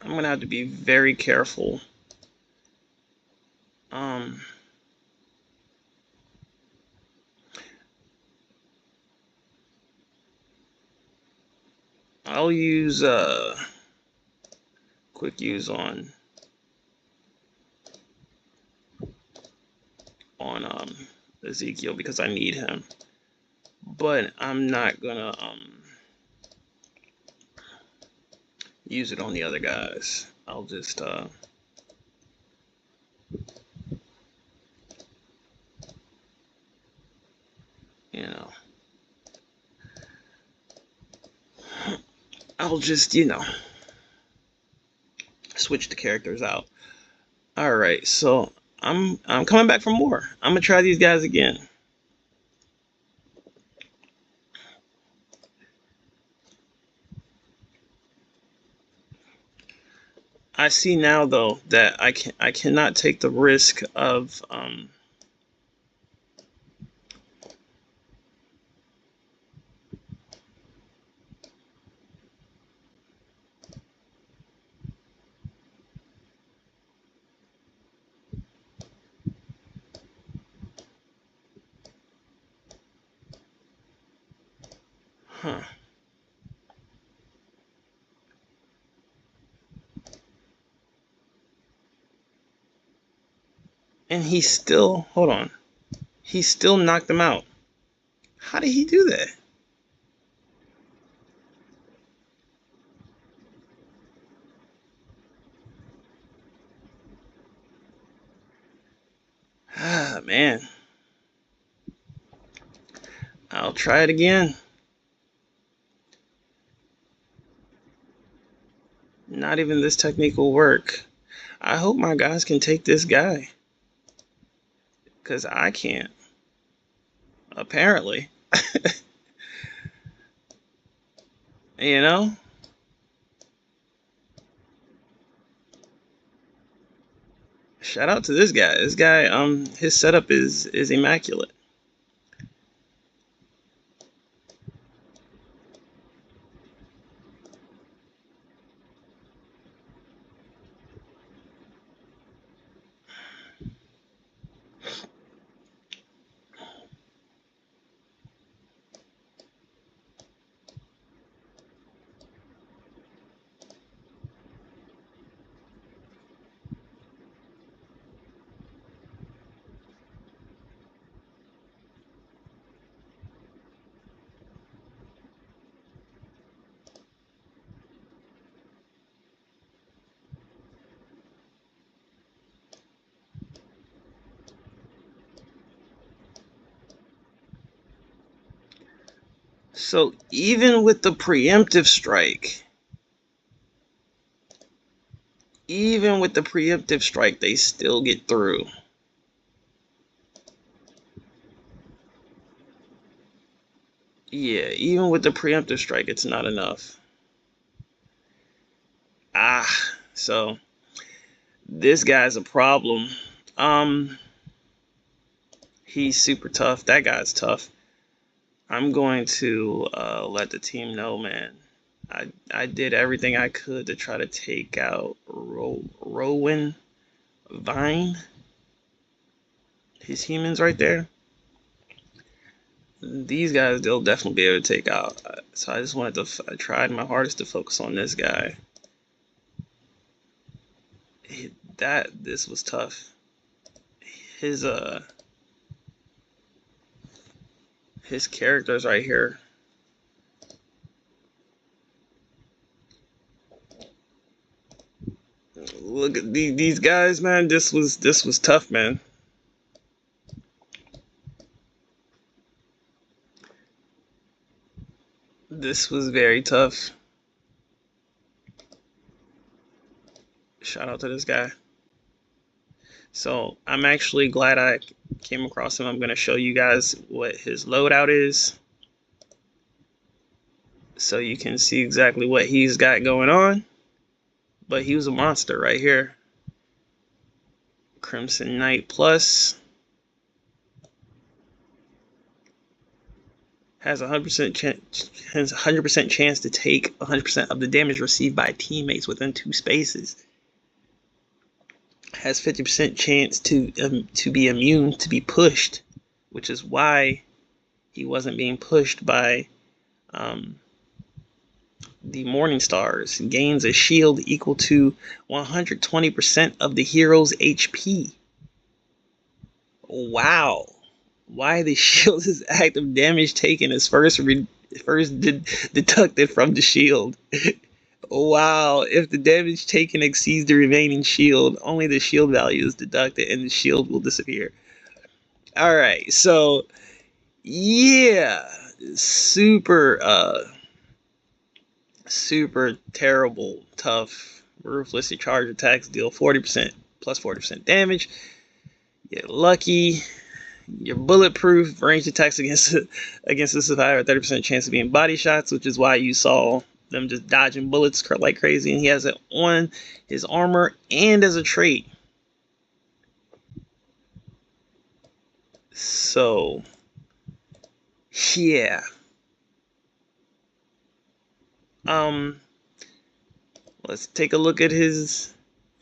I'm gonna have to be very careful. Um I'll use quick use on Ezekiel because I need him, but I'm not gonna use it on the other guys. I'll just you know, I'll just, you know, switch the characters out. All right, so I'm coming back for more. I'm gonna try these guys again. I see now though that I cannot take the risk of huh. And he still, hold on, he still knocked him out. How did he do that? Ah, man. I'll try it again. Not even this technique will work. I hope my guys can take this guy. Because I can't. Apparently. You know? Shout out to this guy. This guy, his setup is immaculate. So even with the preemptive strike, they still get through. Yeah, even with the preemptive strike, it's not enough. So this guy's a problem. He's super tough. That guy's tough. I'm going to let the team know, man. I did everything I could to try to take out Rowan Vine. His humans right there. These guys they'll definitely be able to take out. So I just wanted to. I tried my hardest to focus on this guy. This was tough. His characters right here. Look at these guys, man. This was tough, man. This was very tough. Shout out to this guy. So I'm actually glad I came across him. I'm going to show you guys what his loadout is, so you can see exactly what he's got going on. But he was a monster right here. Crimson Knight Plus. Has 100% chance to take 100% of the damage received by teammates within 2 spaces. Has 50% chance to be immune to be pushed, which is why he wasn't being pushed by The Morning Stars gains a shield equal to 120% of the hero's HP. Wow. Why the shield is active damage taken is first deducted from the shield. Wow, if the damage taken exceeds the remaining shield, only the shield value is deducted and the shield will disappear. Alright, so yeah, super terrible, tough, ruthlessly charged attacks deal 40% plus 40% damage. Get lucky. You're bulletproof. Ranged attacks against the survivor 30% chance of being body shots, which is why you saw them just dodging bullets like crazy. And he has it on his armor and as a trait. So yeah. Let's take a look at his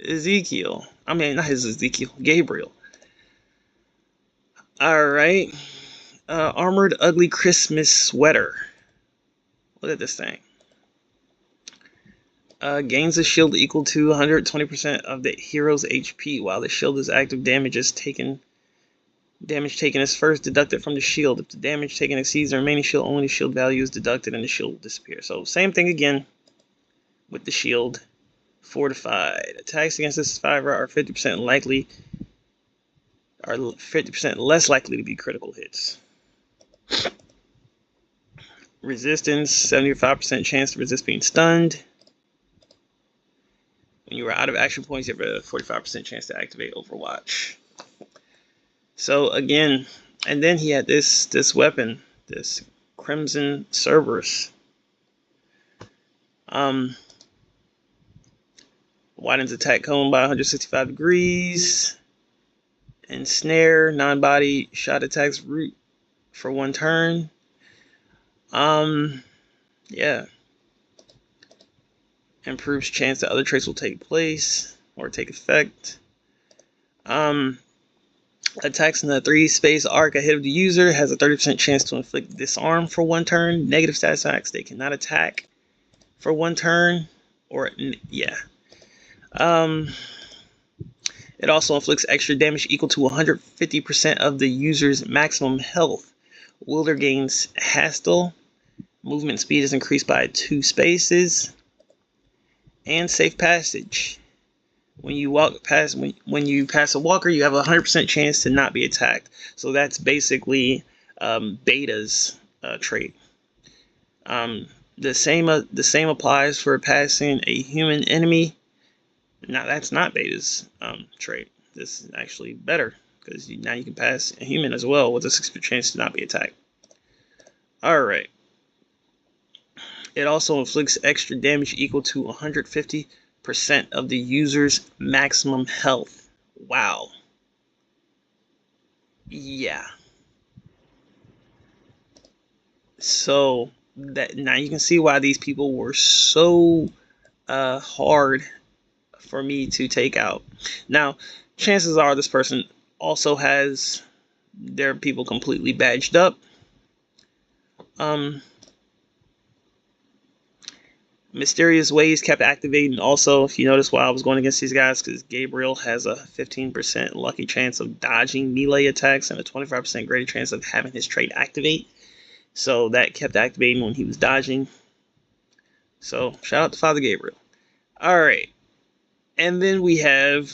Ezekiel. I mean, not his Ezekiel, Gabriel. Alright. Armored Ugly Christmas Sweater. Look at this thing. Gains a shield equal to 120% of the hero's HP. While the shield is active, damage taken is first deducted from the shield. If the damage taken exceeds the remaining shield, only the shield value is deducted and the shield will disappear. So same thing again with the shield. Fortified. Attacks against the survivor are 50% less likely to be critical hits. Resistance, 75% chance to resist being stunned. When you are out of action points, you have a 45% chance to activate Overwatch. So again, and then he had this weapon, this Crimson Cerberus. Widens attack cone by 165 degrees. Ensnare, non-body shot attacks root for 1 turn. Yeah. Improves chance that other traits will take place or take effect. Attacks in the 3-space arc ahead of the user has a 30% chance to inflict disarm for 1 turn. Negative status attacks, they cannot attack for 1 turn. Or, yeah. It also inflicts extra damage equal to 150% of the user's maximum health. Wielder gains Hastel. Movement speed is increased by 2 spaces. And safe passage. When you pass a walker, you have a 100% chance to not be attacked. So that's basically Beta's trait. The same applies for passing a human enemy. Now that's not Beta's trait. This is actually better because now you can pass a human as well with a 6% chance to not be attacked. All right. It also inflicts extra damage equal to 150% of the user's maximum health. Wow. Yeah. So that now you can see why these people were so hard for me to take out. Now, chances are this person also has their people completely badged up. Mysterious Ways kept activating also, if you notice, while I was going against these guys, because Gabriel has a 15% lucky chance of dodging melee attacks and a 25% greater chance of having his trait activate. So that kept activating when he was dodging. So shout out to Father Gabriel. Alright. And then we have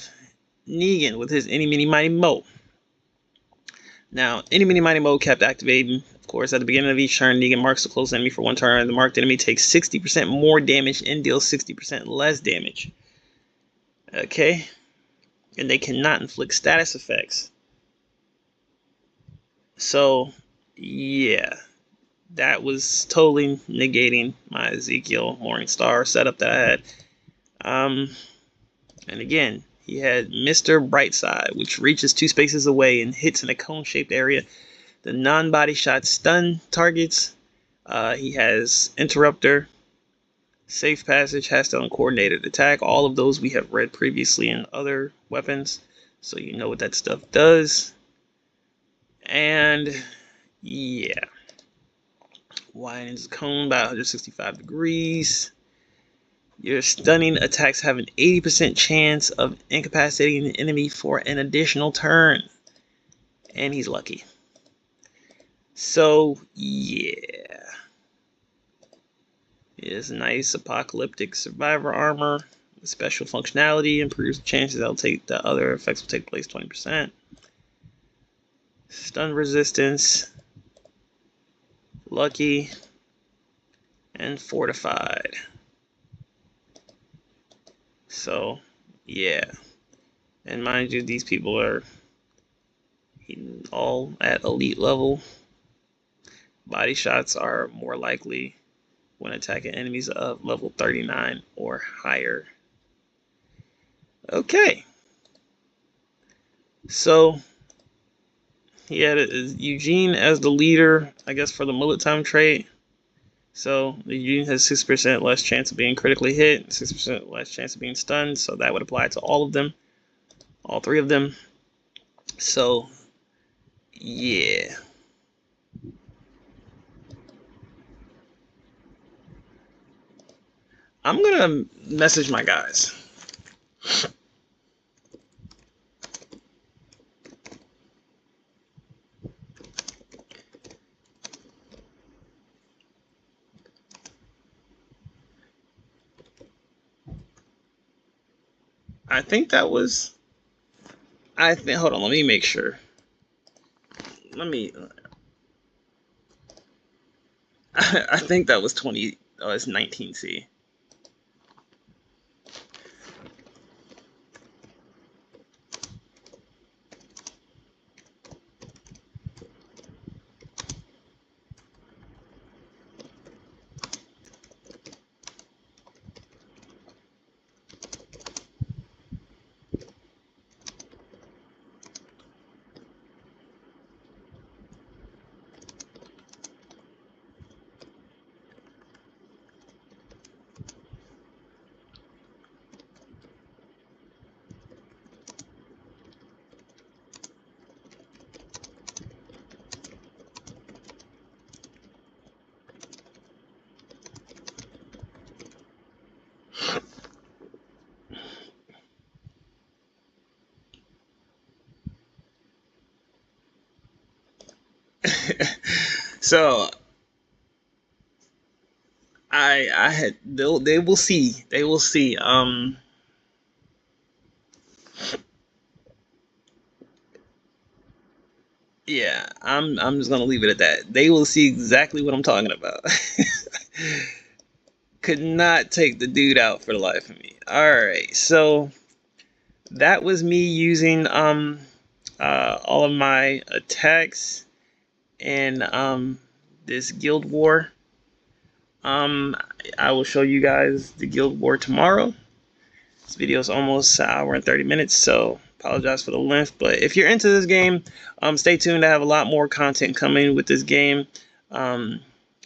Negan with his Any Mini Mighty Mo. Now, Any Mini Mighty Mo kept activating. Of course, at the beginning of each turn, Negan marks the close enemy for 1 turn. The marked enemy takes 60% more damage and deals 60% less damage. Okay? And they cannot inflict status effects. So, yeah. That was totally negating my Ezekiel Morningstar setup that I had. And again, he had Mr. Brightside, which reaches 2 spaces away and hits in a cone-shaped area. The non-body shot stun targets. He has Interrupter, Safe Passage, Hastel, and Coordinated Attack. All of those we have read previously in other weapons, so you know what that stuff does. And yeah. Widens cone by 165 degrees. Your stunning attacks have an 80% chance of incapacitating the enemy for an additional turn. And he's lucky. So, yeah. It is nice apocalyptic survivor armor with special functionality. Improves the chances the other effects will take place 20%. Stun resistance. Lucky. And fortified. So, yeah. And mind you, these people are all at elite level. Body shots are more likely when attacking enemies of level 39 or higher. Okay. So, he had Eugene as the leader, I guess, for the bullet time trait. So, Eugene has 6% less chance of being critically hit, 6% less chance of being stunned. So, that would apply to all of them, all three of them. So, yeah. I'm going to message my guys. I think that was... hold on, let me make sure. I think that was 20... Oh, it's 19C. So they will see. Yeah, I'm just gonna leave it at that. They will see exactly what I'm talking about. Could not take the dude out for the life of me. Alright, so that was me using all of my attacks in this guild war. I will show you guys the guild war tomorrow. This video is almost an hour and 30 minutes, so apologize for the length. But if you're into this game, stay tuned. I have a lot more content coming with this game. And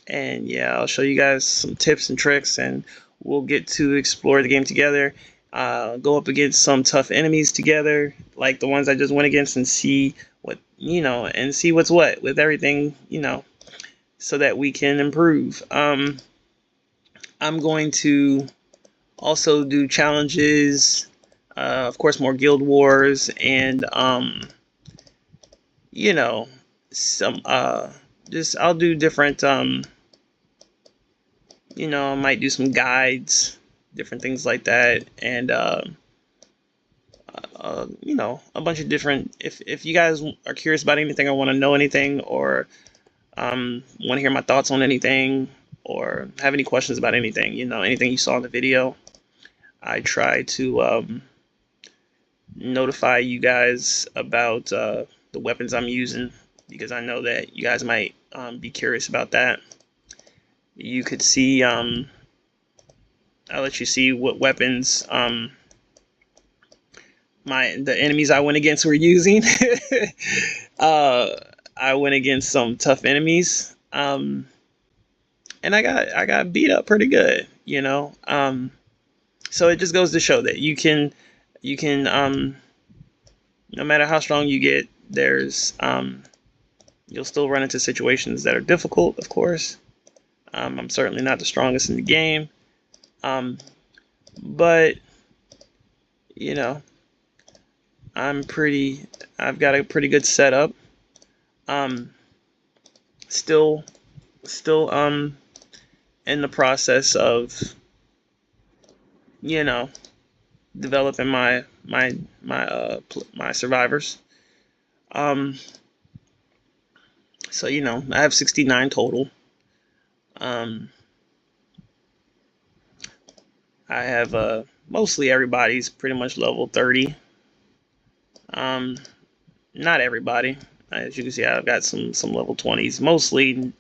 yeah, I'll show you guys some tips and tricks, and we'll get to explore the game together. Go up against some tough enemies together, like the ones I just went against, and see what, and see what's what with everything, so that we can improve. I'm going to also do challenges, of course, more guild wars, and some just I'll do different I might do some guides, different things like that, and a bunch of different. If you guys are curious about anything, or want to know anything, or want to hear my thoughts on anything, or have any questions about anything, anything you saw in the video, I try to notify you guys about the weapons I'm using, because I know that you guys might be curious about that. You could see, I'll let you see what weapons the enemies I went against were using. I went against some tough enemies, and I got beat up pretty good, so it just goes to show that you can no matter how strong you get, there's you'll still run into situations that are difficult, of course, I'm certainly not the strongest in the game, but you know, I've got a pretty good setup. Um, still, still in the process of you know developing my survivors. Um, so I have 69 total. Um, I have mostly everybody's pretty much level 30. Um, not everybody. As you can see, I've got some level 20s. Mostly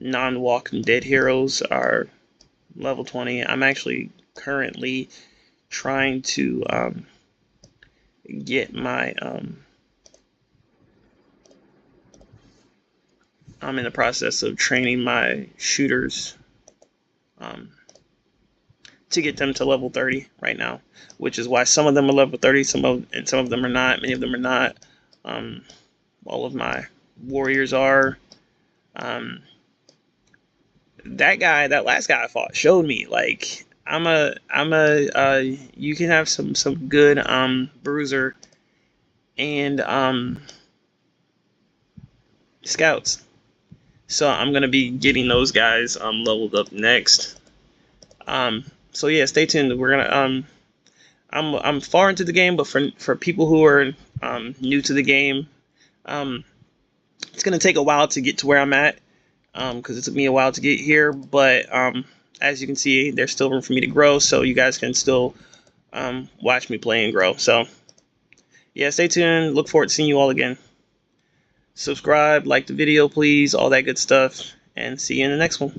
non-Walking Dead heroes are level 20. I'm actually currently trying to get my I'm in the process of training my shooters um, to get them to level 30 right now, which is why some of them are level 30, some of them are not. Many of them are not. Um, all of my warriors are. Um, that last guy I fought showed me like you can have some good bruiser and scouts. So I'm gonna be getting those guys leveled up next. So yeah, stay tuned. We're gonna I'm far into the game, but for people who are new to the game, um, it's gonna take a while to get to where I'm at, because it took me a while to get here. But as you can see, there's still room for me to grow, so you guys can still watch me play and grow. So yeah, stay tuned. Look forward to seeing you all again. Subscribe, like the video, please, all that good stuff, and see you in the next one.